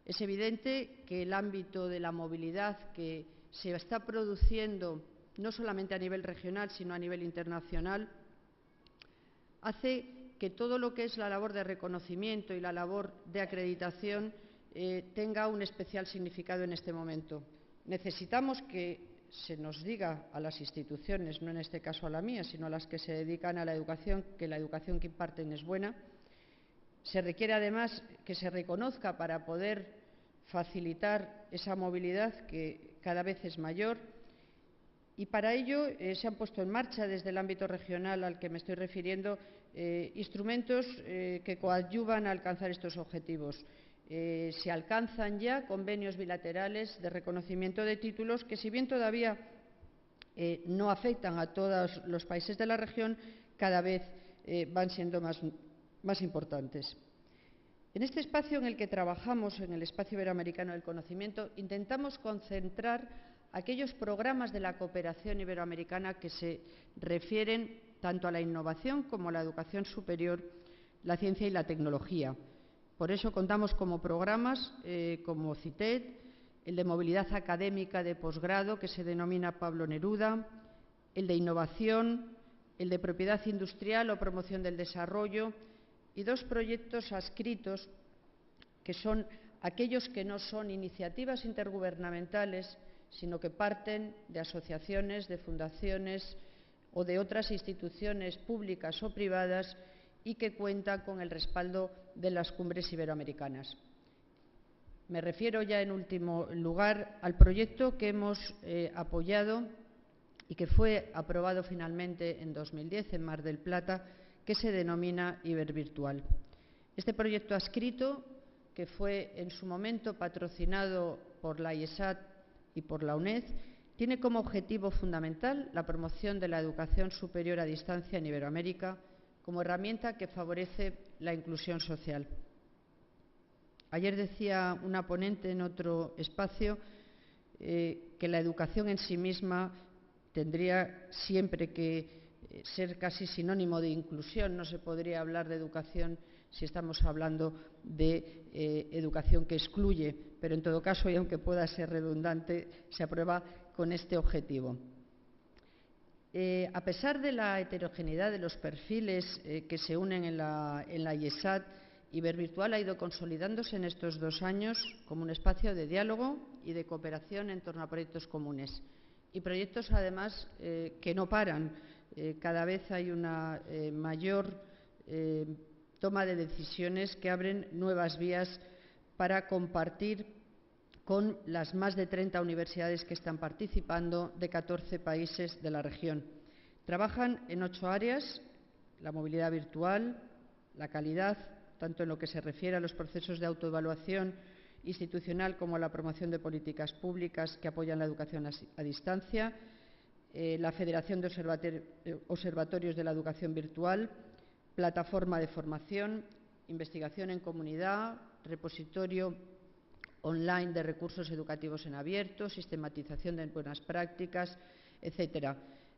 Es evidente que el ámbito de la movilidad que se está produciendo, no solamente a nivel regional, sino a nivel internacional, hace que todo lo que es la labor de reconocimiento y la labor de acreditación tenga un especial significado en este momento. Necesitamos que se nos diga a las instituciones, no en este caso a la mía, sino a las que se dedican a la educación, que la educación que imparten es buena. Se requiere además que se reconozca para poder facilitar esa movilidad que cada vez es mayor y para ello se han puesto en marcha desde el ámbito regional al que me estoy refiriendo instrumentos que coadyuvan a alcanzar estos objetivos. Se alcanzan ya convenios bilaterales de reconocimiento de títulos que, si bien todavía no afectan a todos los países de la región, cada vez van siendo más importantes. En este espacio en el que trabajamos, en el espacio iberoamericano del conocimiento, intentamos concentrar aquellos programas de la cooperación iberoamericana que se refieren tanto a la innovación como a la educación superior, la ciencia y la tecnología. Por eso contamos como programas como CITED, el de movilidad académica de posgrado, que se denomina Pablo Neruda, el de innovación, el de propiedad industrial o promoción del desarrollo, y dos proyectos adscritos que son aquellos que no son iniciativas intergubernamentales, sino que parten de asociaciones, de fundaciones o de otras instituciones públicas o privadas y que cuentan con el respaldo de las cumbres iberoamericanas. Me refiero ya en último lugar al proyecto que hemos apoyado y que fue aprobado finalmente en 2010 en Mar del Plata, que se denomina Ibervirtual. Este proyecto adscrito, que fue en su momento patrocinado por la IESAT y por la UNED, tiene como objetivo fundamental la promoción de la educación superior a distancia en Iberoamérica como herramienta que favorece la inclusión social. Ayer decía una ponente en otro espacio que la educación en sí misma tendría siempre que ser casi sinónimo de inclusión. No se podría hablar de educación si estamos hablando de educación que excluye, pero en todo caso, y aunque pueda ser redundante, se aprueba con este objetivo. A pesar de la heterogeneidad de los perfiles que se unen en la IESAT, Ibervirtual ha ido consolidándose en estos 2 años como un espacio de diálogo y de cooperación en torno a proyectos comunes. Y proyectos, además, que no paran. Cada vez hay una mayor toma de decisiones que abren nuevas vías para compartir con las más de 30 universidades que están participando de 14 países de la región. Trabajan en 8 áreas: la movilidad virtual, la calidad, tanto en lo que se refiere a los procesos de autoevaluación institucional como a la promoción de políticas públicas que apoyan la educación a distancia, la Federación de Observatorios de la Educación Virtual, plataforma de formación, investigación en comunidad, repositorio online de recursos educativos en abierto, sistematización de buenas prácticas, etcétera.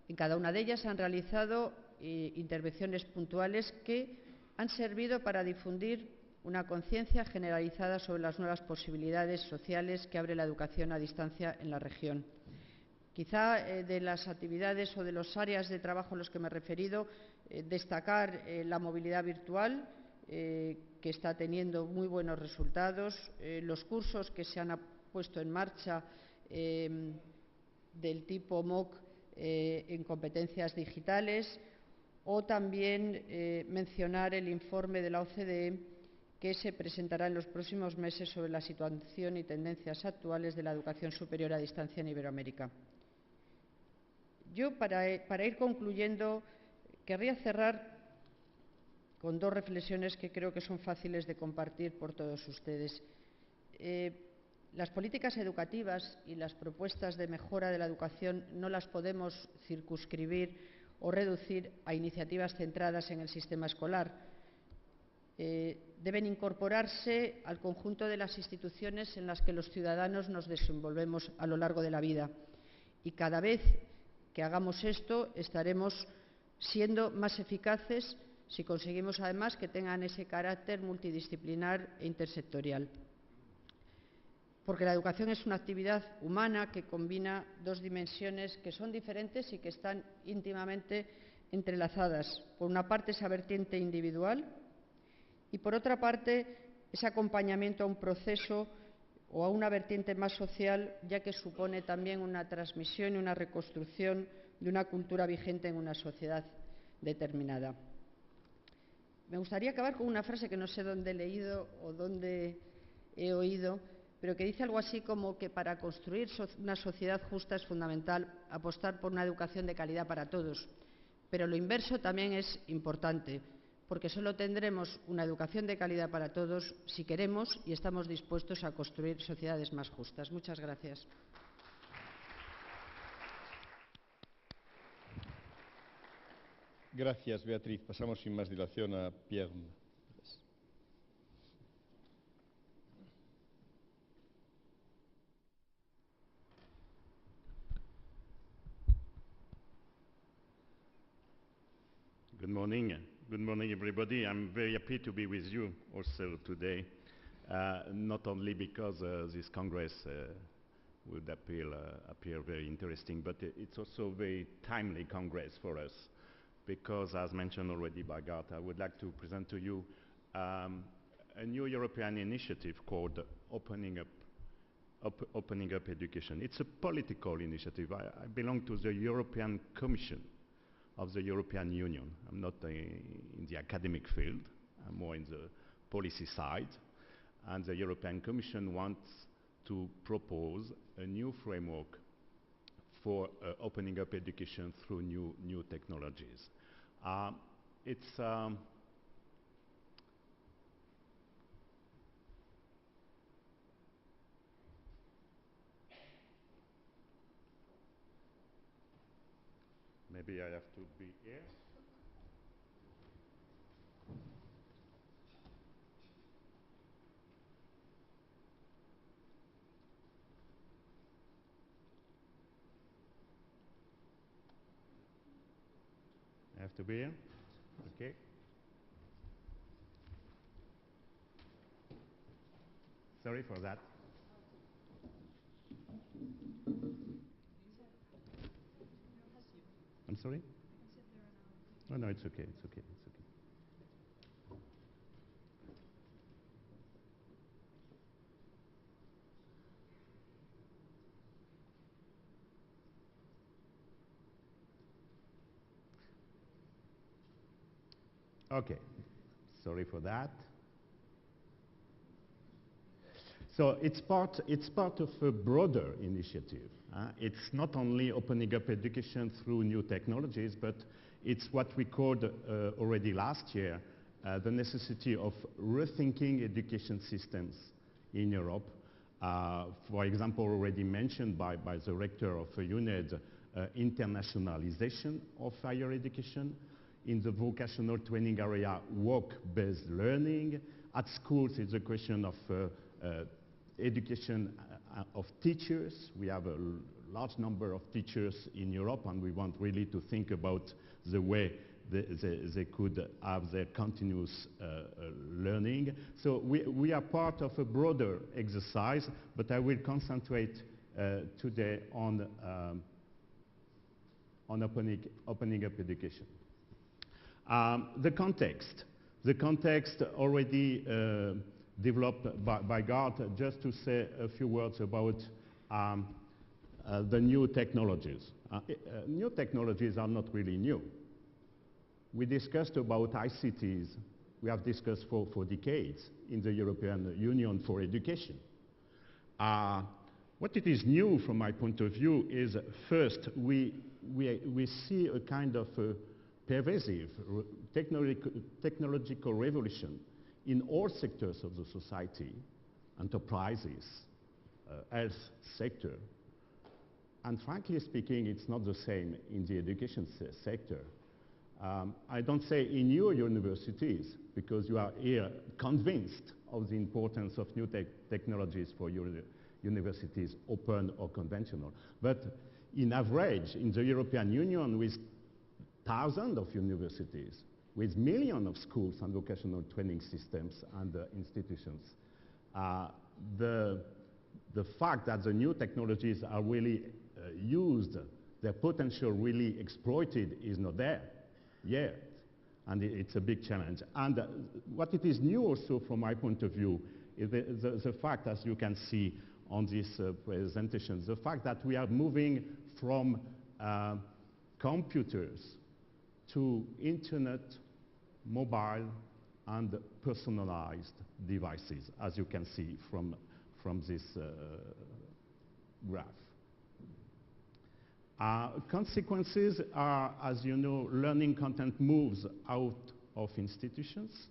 En cada una de ellas han realizado intervenciones puntuales que han servido para difundir una conciencia generalizada sobre las nuevas posibilidades sociales que abre la educación a distancia en la región. Quizá de las actividades o de las áreas de trabajo a las que me he referido, destacar la movilidad virtual, que está teniendo muy buenos resultados, los cursos que se han puesto en marcha del tipo MOOC en competencias digitales, o también mencionar el informe de la OCDE que se presentará en los próximos meses sobre la situación y tendencias actuales de la educación superior a distancia en Iberoamérica. Yo, para ir concluyendo, querría cerrar con dos reflexiones que creo que son fáciles de compartir por todos ustedes. Las políticas educativas y las propuestas de mejora de la educación no las podemos circunscribir o reducir a iniciativas centradas en el sistema escolar. Deben incorporarse al conjunto de las instituciones en las que los ciudadanos nos desenvolvemos a lo largo de la vida. Y cada vez que hagamos esto, estaremos siendo más eficaces si conseguimos, además, que tengan ese carácter multidisciplinar e intersectorial. Porque la educación es una actividad humana que combina dos dimensiones que son diferentes y que están íntimamente entrelazadas. Por una parte, esa vertiente individual y, por otra parte, ese acompañamiento a un proceso o a una vertiente más social, ya que supone también una transmisión y una reconstrucción de una cultura vigente en una sociedad determinada. Me gustaría acabar con una frase que no sé dónde he leído o dónde he oído, pero que dice algo así como que para construir una sociedad justa es fundamental apostar por una educación de calidad para todos. Pero lo inverso también es importante, porque solo tendremos una educación de calidad para todos si queremos y estamos dispuestos a construir sociedades más justas. Muchas gracias. Gracias, Beatriz. Pasamos sin más dilación a Pierre. Good morning. Good morning, everybody. I'm very happy to be with you also today, not only because this Congress would appear very interesting, but it's also a very timely Congress for us, because, as mentioned already by Gard, I would like to present to you a new European initiative called Opening Up Education. It's a political initiative. I belong to the European Commission of the European Union. I'm not in the academic field. I'm more in the policy side. And the European Commission wants to propose a new framework for opening up education through new technologies. Maybe I have to be here. I have to be here? Okay. Sorry for that. I'm sorry? Oh, no, it's okay, it's okay, it's okay. Okay, sorry for that. So it's part of a broader initiative. It's not only opening up education through new technologies, but it's what we called already last year the necessity of rethinking education systems in Europe. For example, already mentioned by the Rector of UNED, internationalization of higher education. In the vocational training area, work-based learning. At schools, it's a question of education of teachers. We have a large number of teachers in Europe, and we want really to think about the way they could have their continuous learning. So we are part of a broader exercise, but I will concentrate today on opening up education. The context already developed by Gard. Just to say a few words about the new technologies. New technologies are not really new. We discussed about ICTs we have discussed for decades in the European Union for education. What it is new from my point of view is, first, we see a kind of pervasive technological revolution in all sectors of the society, enterprises, health sector. And frankly speaking, it's not the same in the education sector. I don't say in your universities, because you are here convinced of the importance of new technologies for your universities, open or conventional. But in average, in the European Union, with thousands of universities, with millions of schools and vocational training systems and institutions, the fact that the new technologies are really used, their potential really exploited, is not there yet. And it's a big challenge. And what it is new also from my point of view is the fact, as you can see on this presentation, the fact that we are moving from computers to internet, mobile, and personalized devices, as you can see from this graph. Consequences are, as you know, learning content moves out of institutions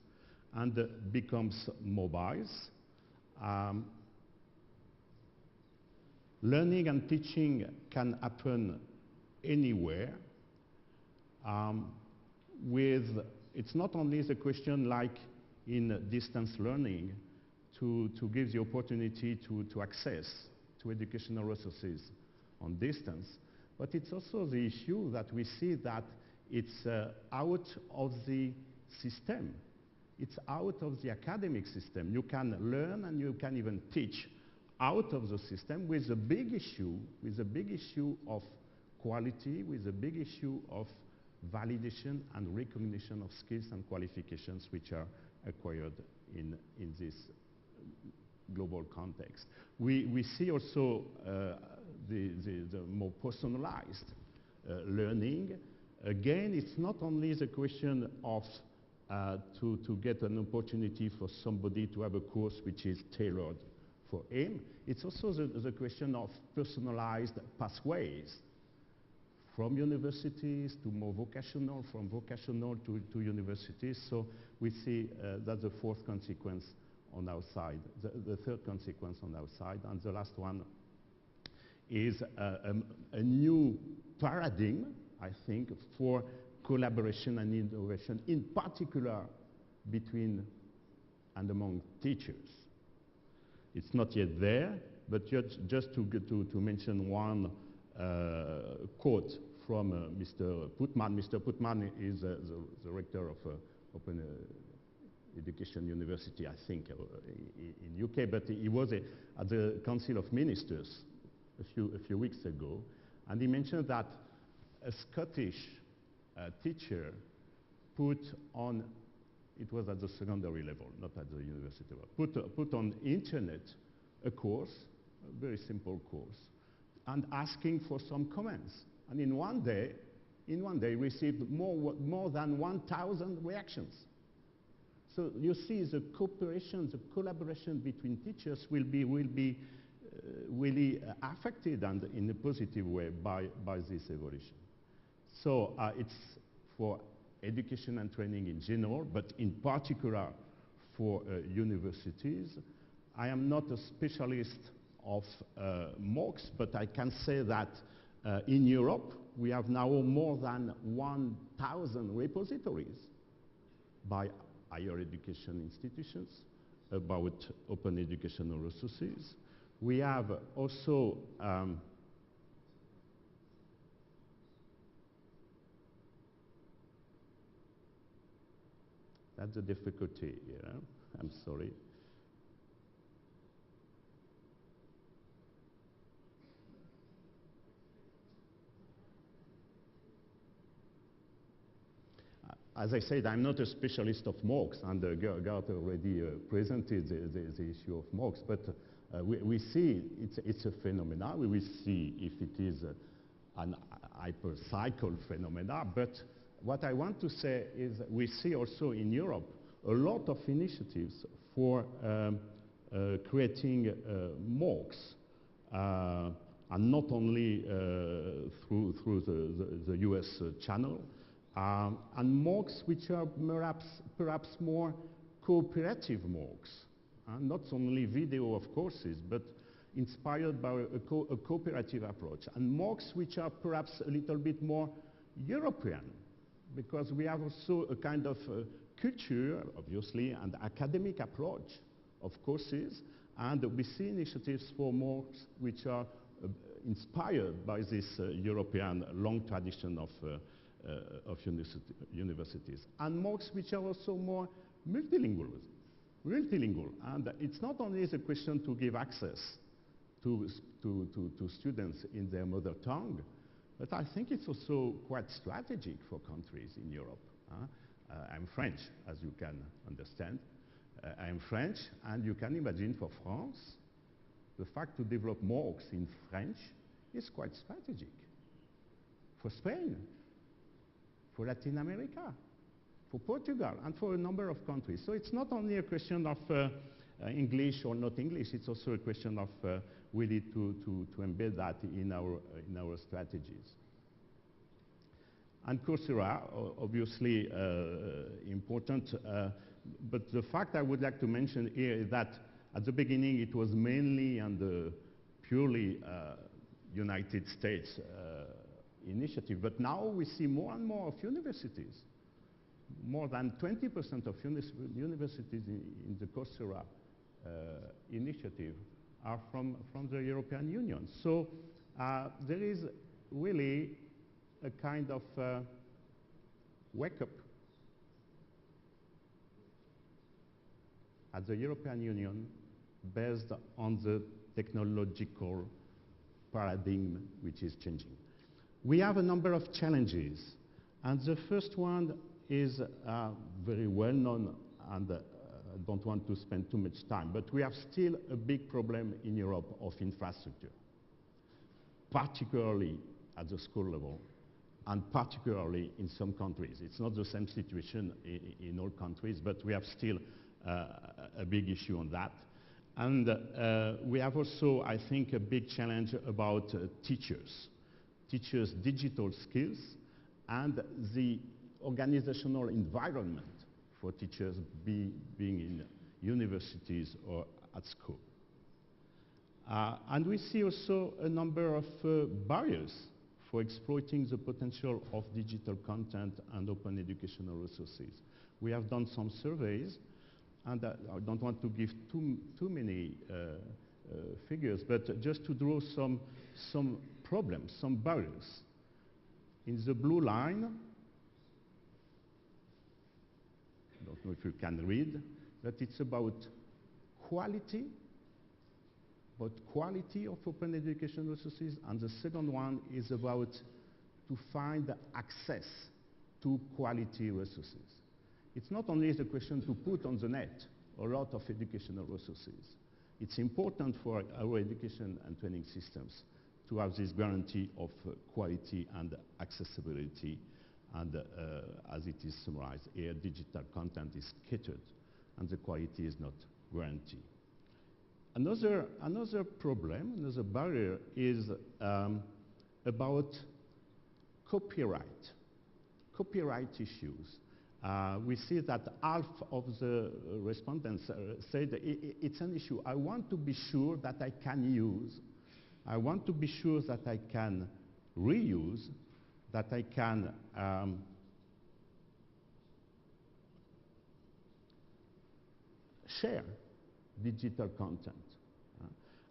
and becomes mobiles. Learning and teaching can happen anywhere. It's not only the question, like in distance learning, to give the opportunity to access to educational resources on distance, but it's also the issue that we see that it's out of the system. It's out of the academic system. You can learn and you can even teach out of the system with a big issue of quality, with a big issue of validation and recognition of skills and qualifications which are acquired in this global context. We see also the more personalized learning. Again, it's not only the question of to get an opportunity for somebody to have a course which is tailored for him. It's also the question of personalized pathways from universities to more vocational, from vocational to universities. So we see that's the fourth consequence on our side, the third consequence on our side. And the last one is a new paradigm, I think, for collaboration and innovation, in particular between and among teachers. It's not yet there, but just to mention one quote from Mr. Putman. Mr. Putman is the rector of Open Education University, I think, in UK, but he was at the Council of Ministers a few weeks ago, and he mentioned that a Scottish teacher put on, it was at the secondary level, not at the university level, put on internet a course, a very simple course, and asking for some comments. And in one day, received more than 1,000 reactions. So you see the cooperation, the collaboration between teachers will be really affected and in a positive way by this evolution. So it's for education and training in general, but in particular for universities. I am not a specialist of MOOCs, but I can say that in Europe we have now more than 1,000 repositories by higher education institutions about open educational resources. We have also that's the difficulty here. I'm sorry. As I said, I'm not a specialist of MOOCs, and Gard already presented the issue of MOOCs, but we see it's a phenomenon. We will see if it is an hypercycle phenomena, but what I want to say is we see also in Europe a lot of initiatives for creating MOOCs, and not only through the US channel, and MOOCs which are perhaps more cooperative MOOCs, not only video of courses, but inspired by a cooperative approach, and MOOCs which are perhaps a little bit more European, because we have also a kind of culture, obviously, and academic approach of courses, and we see initiatives for MOOCs which are inspired by this European long tradition of universities, and MOOCs which are also more multilingual. And it's not only the question to give access to students in their mother tongue, but I think it's also quite strategic for countries in Europe. I'm French, as you can understand. I'm French, and you can imagine for France, the fact to develop MOOCs in French is quite strategic. For Spain, for Latin America, for Portugal, and for a number of countries. So it's not only a question of English or not English, it's also a question of really to embed that in our strategies. And Coursera, obviously important, but the fact I would like to mention here is that at the beginning it was mainly on the purely United States initiative, but now we see more and more of universities. More than 20% of universities in the Coursera initiative are from the European Union. So there is really a kind of wake-up at the European Union based on the technological paradigm which is changing. We have a number of challenges, and the first one is very well known, and I don't want to spend too much time, but we have still a big problem in Europe of infrastructure, particularly at the school level, and particularly in some countries. It's not the same situation in all countries, but we have still a big issue on that. And we have also, I think, a big challenge about teachers' digital skills and the organizational environment for teachers being in universities or at school. And we see also a number of barriers for exploiting the potential of digital content and open educational resources. We have done some surveys, and I don't want to give too many figures, but just to draw some problems, some barriers. In the blue line, I don't know if you can read, but it's about quality of open education resources, and the second one is about to find access to quality resources. It's not only the question to put on the net a lot of educational resources. It's important for our education and training systems to have this guarantee of quality and accessibility, and as it is summarized here, digital content is catered and the quality is not guaranteed. Another problem, another barrier is about copyright issues. We see that half of the respondents said it's an issue. I want to be sure that I can use, I want to be sure that I can reuse, that I can share digital content.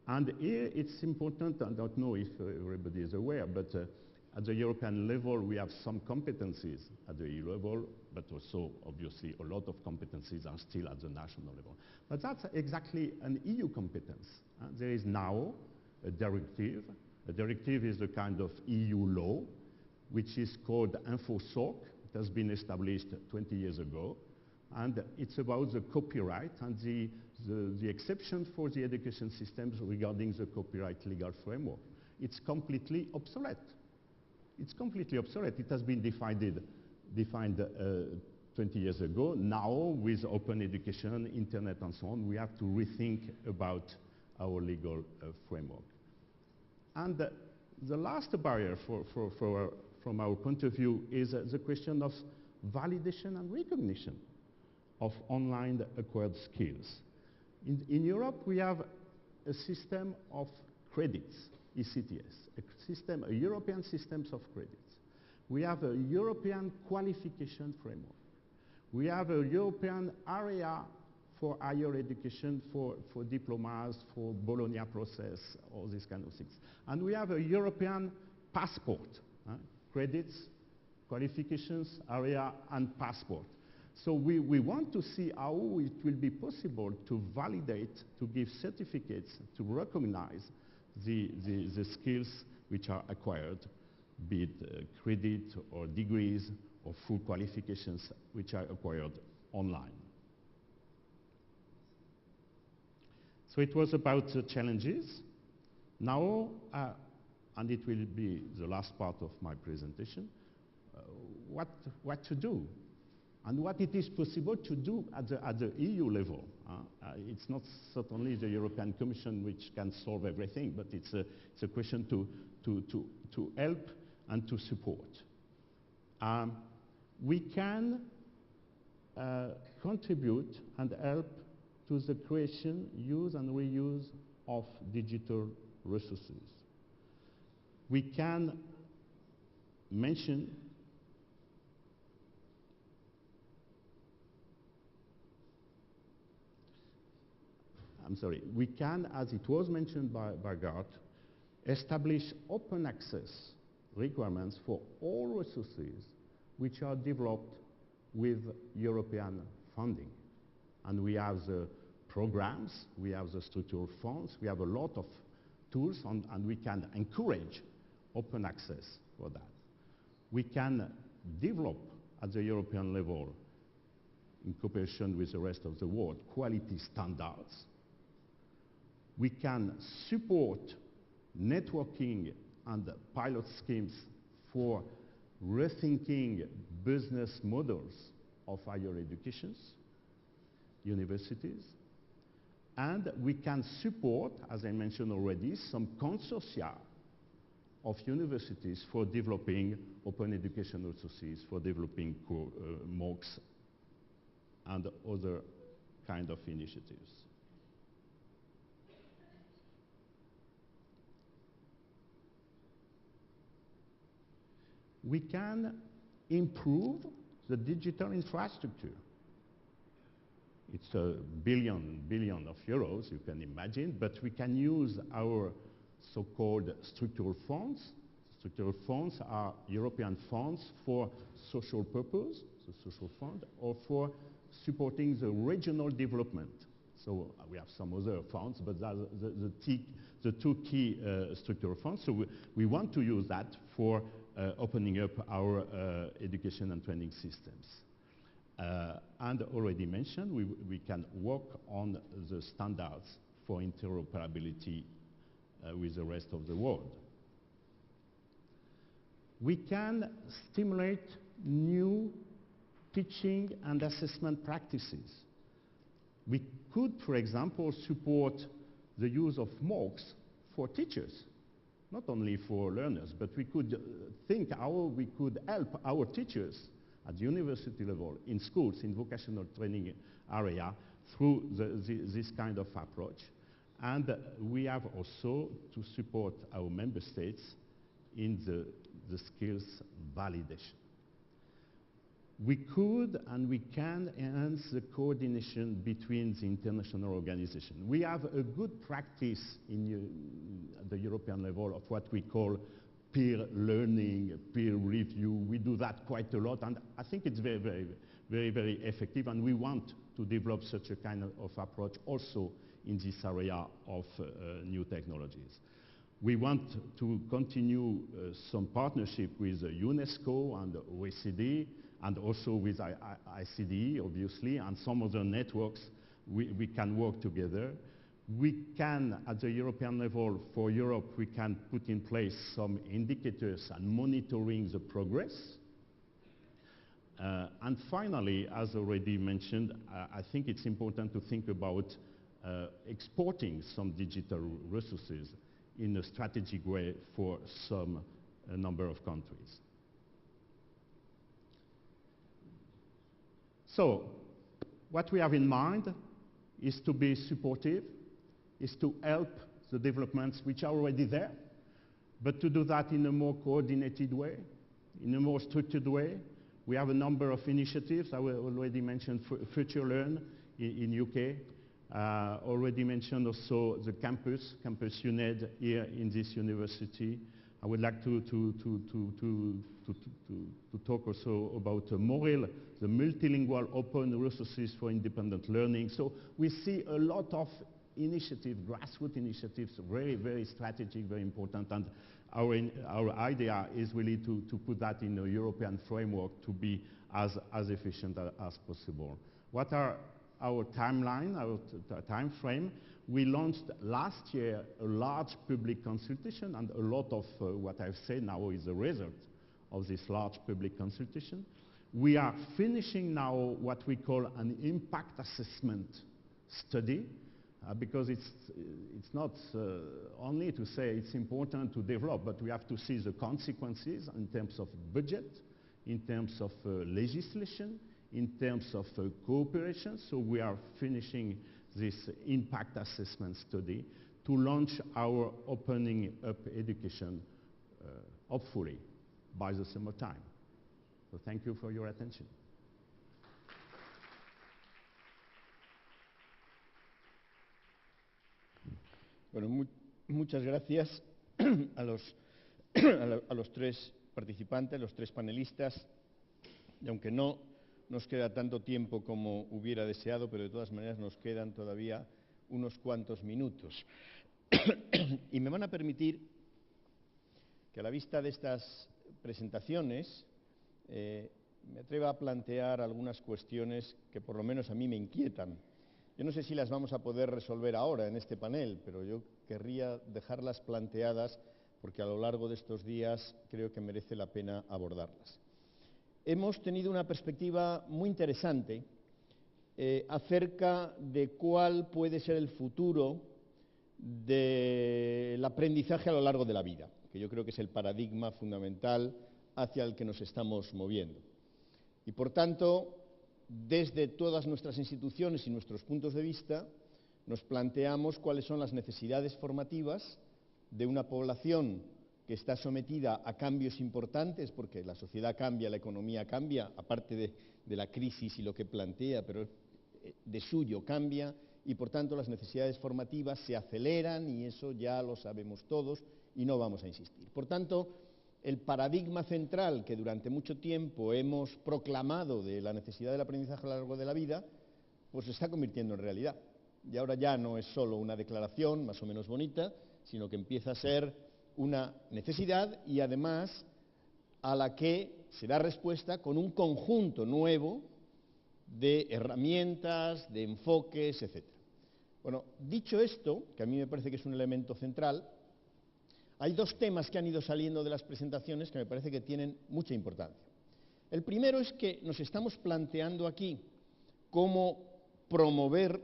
And here it's important, I don't know if everybody is aware, but at the European level we have some competencies at the EU level, but also obviously a lot of competencies are still at the national level. But that's exactly an EU competence. There is now a directive. A directive is a kind of EU law, which is called InfoSoc. It has been established 20 years ago. And it's about the copyright and the exception for the education systems regarding the copyright legal framework. It's completely obsolete. It's completely obsolete. It has been defined 20 years ago. Now, with open education, internet and so on, we have to rethink about our legal framework. And the last barrier from our point of view is the question of validation and recognition of online acquired skills. In Europe, we have a system of credits, ECTS, a European system of credits. We have a European qualification framework. We have a European area for higher education, for diplomas, for Bologna process, all these kind of things. And we have a European passport, credits, qualifications, area, and passport. So we want to see how it will be possible to validate, to give certificates, to recognize the skills which are acquired, be it credit or degrees or full qualifications which are acquired online. So it was about the challenges. Now, and it will be the last part of my presentation, what to do and what it is possible to do at the EU level. It's not certainly the European Commission which can solve everything, but it's a question to help and to support. We can contribute and help to the creation, use and reuse of digital resources. We can mention we can, as it was mentioned by Gard, establish open access requirements for all resources which are developed with European funding. And we have the programs, we have the structural funds, we have a lot of tools, and we can encourage open access for that. We can develop at the European level, in cooperation with the rest of the world, quality standards. We can support networking and pilot schemes for rethinking business models of higher educations, universities. And we can support, as I mentioned already, some consortia of universities for developing open educational resources, for developing MOOCs and other kind of initiatives. We can improve the digital infrastructure. It's a billion of euros, you can imagine, but we can use our so-called structural funds. Structural funds are European funds for social purpose, the social fund, or for supporting the regional development. So we have some other funds, but that's the two key structural funds. So we want to use that for opening up our education and training systems. And already mentioned, we can work on the standards for interoperability with the rest of the world. We can stimulate new teaching and assessment practices. We could, for example, support the use of MOOCs for teachers, not only for learners, but we could think how we could help our teachers at the university level, in schools, in vocational training area, through this kind of approach. And we have also to support our member states in the skills validation. We could and we can enhance the coordination between the international organizations. We have a good practice at the European level of what we call peer learning, peer review. We do that quite a lot, and I think it's very effective, and we want to develop such a kind of approach also in this area of new technologies. We want to continue some partnership with UNESCO and OECD, and also with ICDE, obviously, and some other networks. We can work together. We can, at the European level, for Europe, we can put in place some indicators and monitoring the progress. And finally, as already mentioned, I think it's important to think about exporting some digital resources in a strategic way for a number of countries. So, what we have in mind is to be supportive, is to help the developments which are already there, but to do that in a more coordinated way, in a more structured way. We have a number of initiatives. I will already mention Future Learn in UK. Already mentioned also the campus UNED here in this university. I would like to talk also about MORIL, the multilingual open resources for independent learning. So we see a lot of initiatives, grassroots initiatives, very, very strategic, very important, and our idea is really to put that in a European framework to be as efficient as possible. What are our timeline, our time frame? We launched last year a large public consultation, and a lot of what I've said now is a result of this large public consultation. We are finishing now what we call an impact assessment study, because it's not only to say it's important to develop, but we have to see the consequences in terms of budget, in terms of legislation, in terms of cooperation. So we are finishing this impact assessment study to launch our opening up education, hopefully, by the summertime. So thank you for your attention. Bueno, muchas gracias a los tres participantes, los tres panelistas, y aunque no nos queda tanto tiempo como hubiera deseado, pero de todas maneras nos quedan todavía unos cuantos minutos. Y me van a permitir que a la vista de estas presentaciones me atreva a plantear algunas cuestiones que por lo menos a mí me inquietan. Yo no sé si las vamos a poder resolver ahora en este panel, pero yo querría dejarlas planteadas porque a lo largo de estos días creo que merece la pena abordarlas. Hemos tenido una perspectiva muy interesante acerca de cuál puede ser el futuro del aprendizaje a lo largo de la vida, que yo creo que es el paradigma fundamental hacia el que nos estamos moviendo. Y por tanto, desde todas nuestras instituciones y nuestros puntos de vista, nos planteamos cuáles son las necesidades formativas de una población que está sometida a cambios importantes, porque la sociedad cambia, la economía cambia, aparte de la crisis y lo que plantea, pero de suyo cambia, y por tanto las necesidades formativas se aceleran, y eso ya lo sabemos todos, y no vamos a insistir. Por tanto, el paradigma central que durante mucho tiempo hemos proclamado de la necesidad del aprendizaje a lo largo de la vida, pues se está convirtiendo en realidad. Y ahora ya no es solo una declaración más o menos bonita, sino que empieza a ser una necesidad y además a la que se da respuesta con un conjunto nuevo de herramientas, de enfoques, etc. Bueno, dicho esto, que a mí me parece que es un elemento central, hay dos temas que han ido saliendo de las presentaciones que me parece que tienen mucha importancia. El primero es que nos estamos planteando aquí cómo promover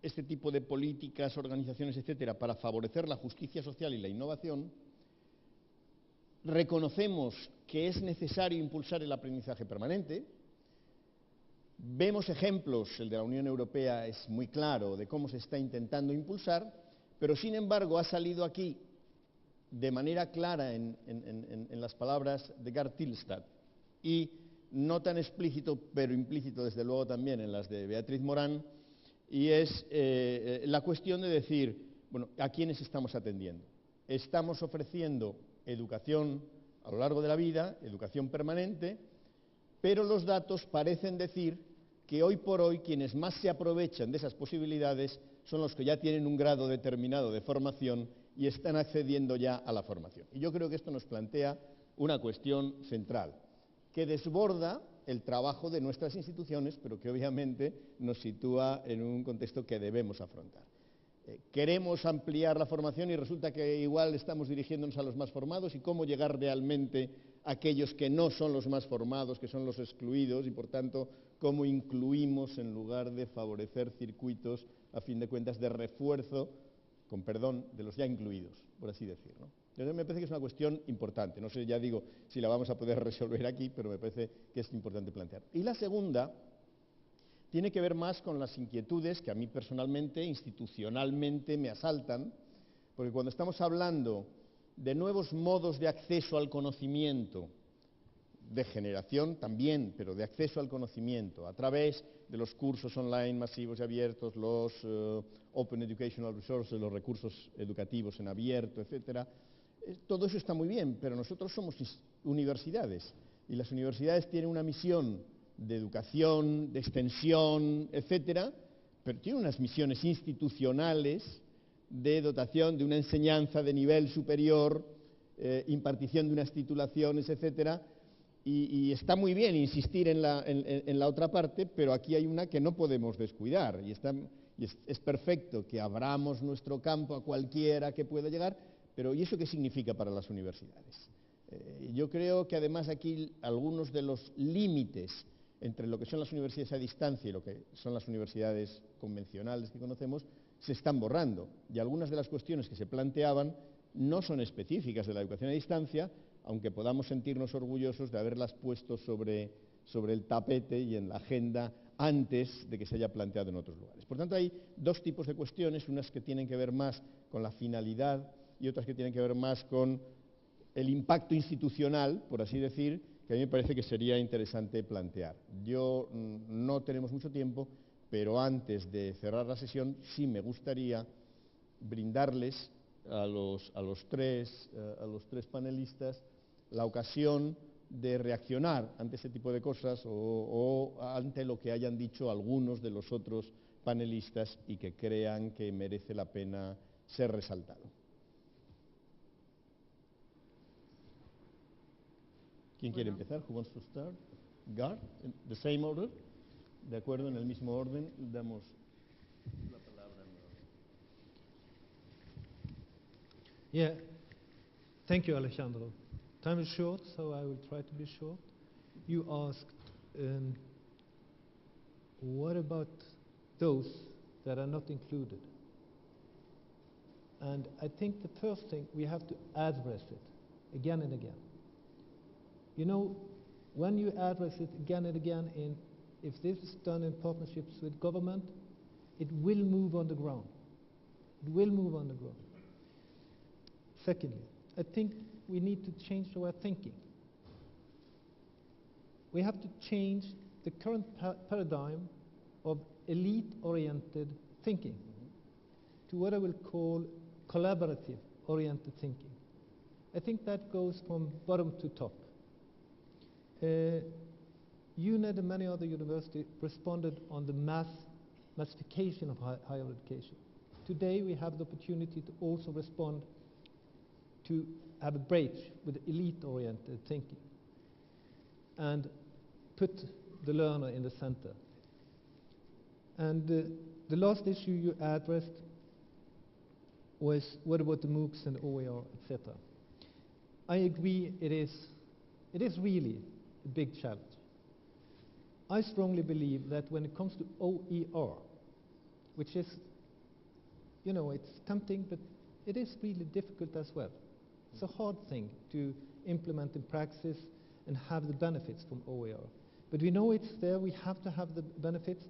este tipo de políticas, organizaciones, etcétera, para favorecer la justicia social y la innovación. Reconocemos que es necesario impulsar el aprendizaje permanente. Vemos ejemplos, el de la Unión Europea es muy claro, de cómo se está intentando impulsar, pero sin embargo ha salido aquí de manera clara en las palabras de Gard Titlestad y no tan explícito, pero implícito desde luego también en las de Beatriz Morán, y es la cuestión de decir, bueno, ¿a quiénes estamos atendiendo? Estamos ofreciendo educación a lo largo de la vida, educación permanente, pero los datos parecen decir que hoy por hoy quienes más se aprovechan de esas posibilidades son los que ya tienen un grado determinado de formación y están accediendo ya a la formación. Y yo creo que esto nos plantea una cuestión central, que desborda el trabajo de nuestras instituciones, pero que obviamente nos sitúa en un contexto que debemos afrontar. Queremos ampliar la formación y resulta que igual estamos dirigiéndonos a los más formados, y cómo llegar realmente aquellos que no son los más formados, que son los excluidos, y por tanto, cómo incluimos en lugar de favorecer circuitos, a fin de cuentas, de refuerzo, con perdón, de los ya incluidos, por así decirlo. Entonces me parece que es una cuestión importante. No sé, ya digo, si la vamos a poder resolver aquí, pero me parece que es importante plantear. Y la segunda tiene que ver más con las inquietudes que a mí personalmente, institucionalmente, me asaltan, porque cuando estamos hablando de nuevos modos de acceso al conocimiento, de generación también, pero de acceso al conocimiento, a través de los cursos online masivos y abiertos, los Open Educational Resources, los recursos educativos en abierto, etcétera. Todo eso está muy bien, pero nosotros somos universidades, y las universidades tienen una misión de educación, de extensión, etcétera, pero tienen unas misiones institucionales de dotación de una enseñanza de nivel superior, impartición de unas titulaciones, etcétera, y está muy bien insistir en la otra parte, pero aquí hay una que no podemos descuidar, y es perfecto que abramos nuestro campo a cualquiera que pueda llegar, pero ¿y eso qué significa para las universidades? Yo creo que además aquí algunos de los límites entre lo que son las universidades a distancia y lo que son las universidades convencionales que conocemos se están borrando, y algunas de las cuestiones que se planteaban no son específicas de la educación a distancia, aunque podamos sentirnos orgullosos de haberlas puesto sobre el tapete y en la agenda antes de que se haya planteado en otros lugares. Por tanto, hay dos tipos de cuestiones, unas que tienen que ver más con la finalidad y otras que tienen que ver más con el impacto institucional, por así decir, que a mí me parece que sería interesante plantear. No tenemos mucho tiempo, pero antes de cerrar la sesión sí me gustaría brindarles a los tres panelistas la ocasión de reaccionar ante este tipo de cosas o ante lo que hayan dicho algunos de los otros panelistas y que crean que merece la pena ser resaltado. ¿Quién quiere empezar? Who wants to start? Gard, the same order. De acuerdo, en el mismo orden, damos la palabra. Yeah, thank you, Alejandro. Time is short, so I will try to be short. You asked, what about those that are not included? And I think the first thing, we have to address it again and again. You know, when you address it again and again, if this is done in partnerships with government, it will move on the ground. It will move on the ground. Secondly, I think we need to change our thinking. We have to change the current paradigm of elite-oriented thinking to what I will call collaborative-oriented thinking. I think that goes from bottom to top. UNED and many other universities responded on the massification of higher education. Today we have the opportunity to also respond to have a bridge with elite-oriented thinking and put the learner in the center. And the last issue you addressed was what about the MOOCs and OER, etc. I agree it is really a big challenge. I strongly believe that when it comes to OER, which is, you know, it's tempting, but it is really difficult as well. It's a hard thing to implement in praxis and have the benefits from OER. But we know it's there, we have to have the benefits,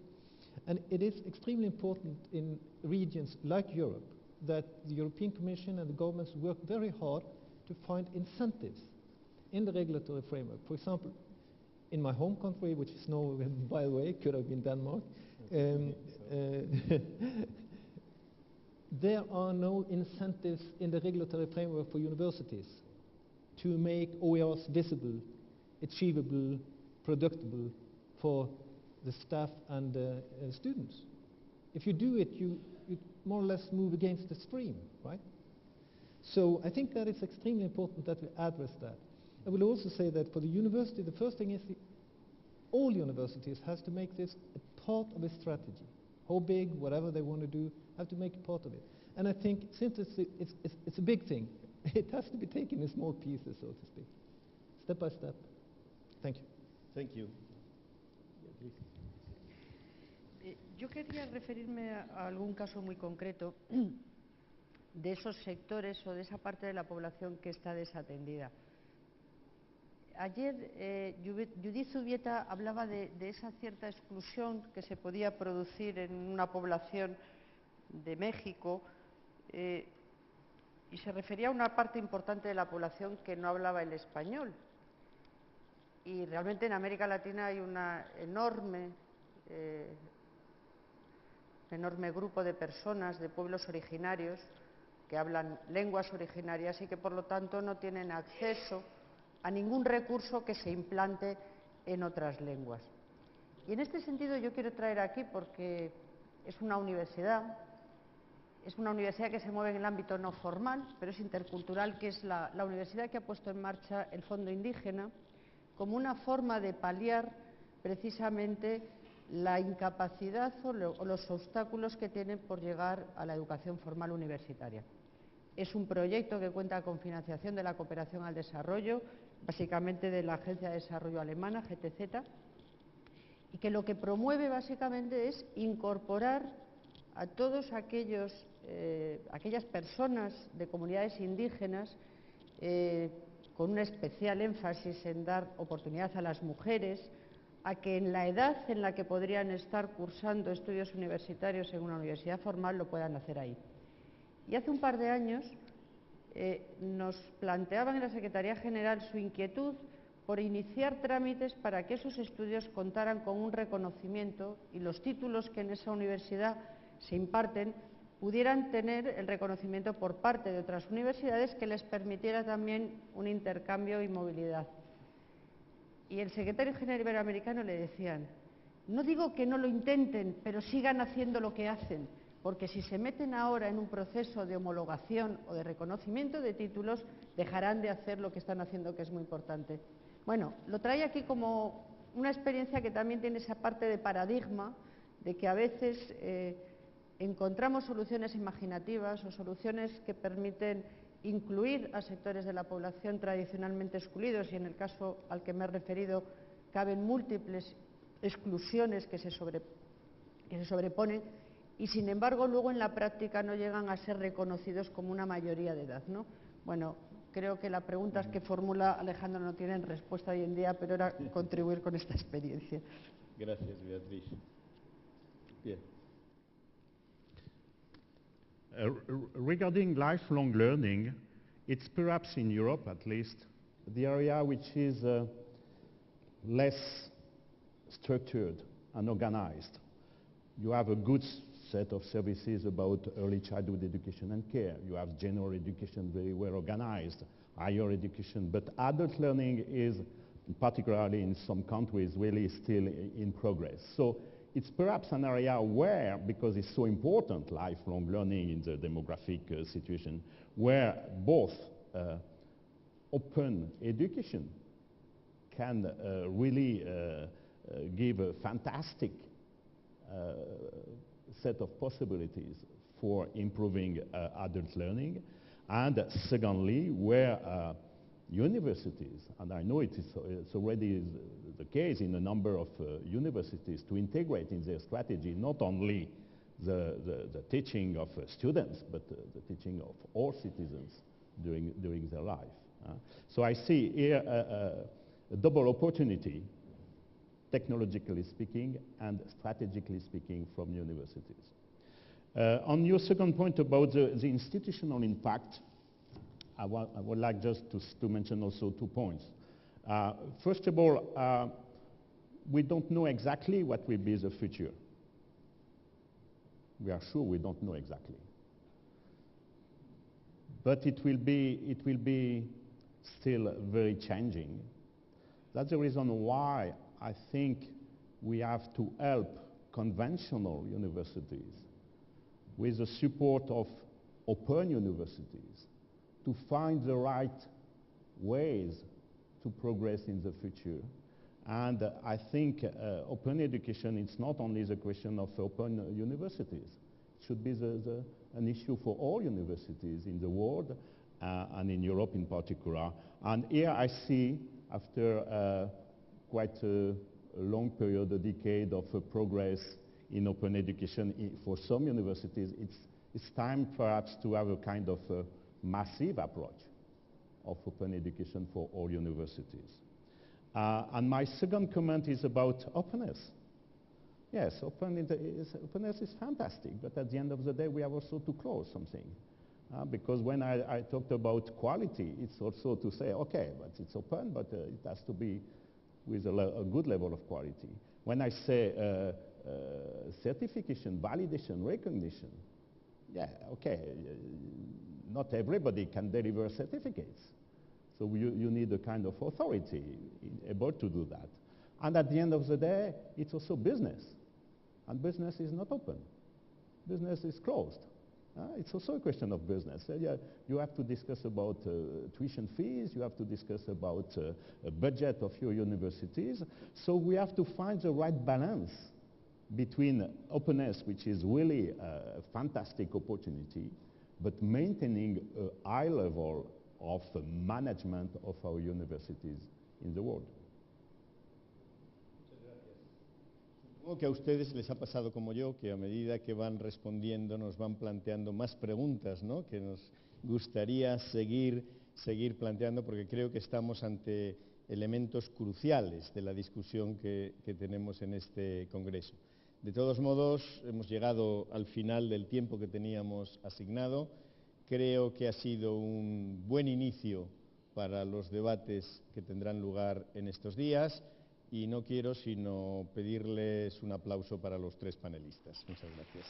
and it is extremely important in regions like Europe that the European Commission and the governments work very hard to find incentives in the regulatory framework. For example, in my home country, which is Norway, by the way, could have been Denmark, there are no incentives in the regulatory framework for universities to make OERs visible, achievable, predictable for the staff and students. If you do it, you more or less move against the stream, right? So I think that it's extremely important that we address that. I will also say that for the university, the first thing is all universities has to make this a part of a strategy. How big, whatever they want to do, have to make it part of it. And I think since it's a big thing, it has to be taken in small pieces, so to speak. step by step. Thank you. Thank you. Yo quería referirme a algún caso muy concreto de esos sectores o de esa parte de la población que está desatendida. Ayer Judith Zubieta hablaba de esa cierta exclusión que se podía producir en una población de México y se refería a una parte importante de la población que no hablaba el español. Y realmente en América Latina hay un enorme grupo de personas, de pueblos originarios, que hablan lenguas originarias y que por lo tanto no tienen acceso a ningún recurso que se implante en otras lenguas. Y en este sentido yo quiero traer aquí, porque es una universidad que se mueve en el ámbito no formal, pero es intercultural, que es la universidad que ha puesto en marcha el Fondo Indígena como una forma de paliar precisamente la incapacidad o los obstáculos que tienen por llegar a la educación formal universitaria. Es un proyecto que cuenta con financiación de la cooperación al desarrollo, básicamente de la Agencia de Desarrollo Alemana, GTZ, y que lo que promueve básicamente es incorporar a todos aquellas personas de comunidades indígenas, con un especial énfasis en dar oportunidad a las mujeres, a que en la edad en la que podrían estar cursando estudios universitarios en una universidad formal lo puedan hacer ahí. Y hace un par de años nos planteaban en la Secretaría General su inquietud por iniciar trámites para que esos estudios contaran con un reconocimiento y los títulos que en esa universidad se imparten pudieran tener el reconocimiento por parte de otras universidades que les permitiera también un intercambio y movilidad. Y el secretario general iberoamericano le decían: no digo que no lo intenten, pero sigan haciendo lo que hacen, porque si se meten ahora en un proceso de homologación o de reconocimiento de títulos, dejarán de hacer lo que están haciendo, que es muy importante. Bueno, lo trae aquí como una experiencia que también tiene esa parte de paradigma, de que a veces encontramos soluciones imaginativas o soluciones que permiten incluir a sectores de la población tradicionalmente excluidos, y en el caso al que me he referido caben múltiples exclusiones que se sobreponen y sin embargo luego en la práctica no llegan a ser reconocidos como una mayoría de edad, ¿no? Bueno, creo que las preguntas que formula Alejandro no tienen respuesta hoy en día, pero era contribuir con esta experiencia. Gracias, Beatriz. Pierre. Regarding lifelong learning, it's perhaps in Europe at least The area which is less structured and organized. You have a good set of services about early childhood education and care. You have general education very well organized, higher education, but adult learning is, particularly in some countries, really still in progress. So it's perhaps an area where, because it's so important, lifelong learning in the demographic situation, where both open education can really give a fantastic set of possibilities for improving adult learning, and secondly, where universities, and I know it's already the case in a number of universities, to integrate in their strategy not only the teaching of students, but the teaching of all citizens during their life. So I see here a double opportunity, technologically speaking and strategically speaking, from universities. On your second point about the institutional impact, I would like just to mention also 2 points. First of all, we don't know exactly what will be the future. We are sure we don't know exactly. But it will be still very changing. That's the reason why I think we have to help conventional universities with the support of open universities to find the right ways to progress in the future. And I think open education, it's not only the question of open universities. It should be an issue for all universities in the world and in Europe in particular. And here I see after quite a long period, a decade of progress in open education for some universities, it's time perhaps to have a kind of massive approach of open education for all universities. And my second comment is about openness. Yes, openness is fantastic, but at the end of the day, we have also to close something. Because when I talked about quality, it's also to say, okay, but it's open, but it has to be with a good level of quality. When I say certification, validation, recognition, yeah, okay, not everybody can deliver certificates. So you need a kind of authority able to do that. And at the end of the day, it's also business. And business is not open. Business is closed. It's also a question of business. You have to discuss about tuition fees, you have to discuss about a budget of your universities. So we have to find the right balance between openness, which is really a fantastic opportunity, but maintaining a high level of management of our universities in the world. Supongo que a ustedes les ha pasado como yo, que a medida que van respondiendo nos van planteando más preguntas, ¿no?, que nos gustaría seguir planteando, porque creo que estamos ante elementos cruciales de la discusión que tenemos en este congreso. De todos modos, hemos llegado al final del tiempo que teníamos asignado. Creo que ha sido un buen inicio para los debates que tendrán lugar en estos días y no quiero sino pedirles un aplauso para los tres panelistas. Muchas gracias.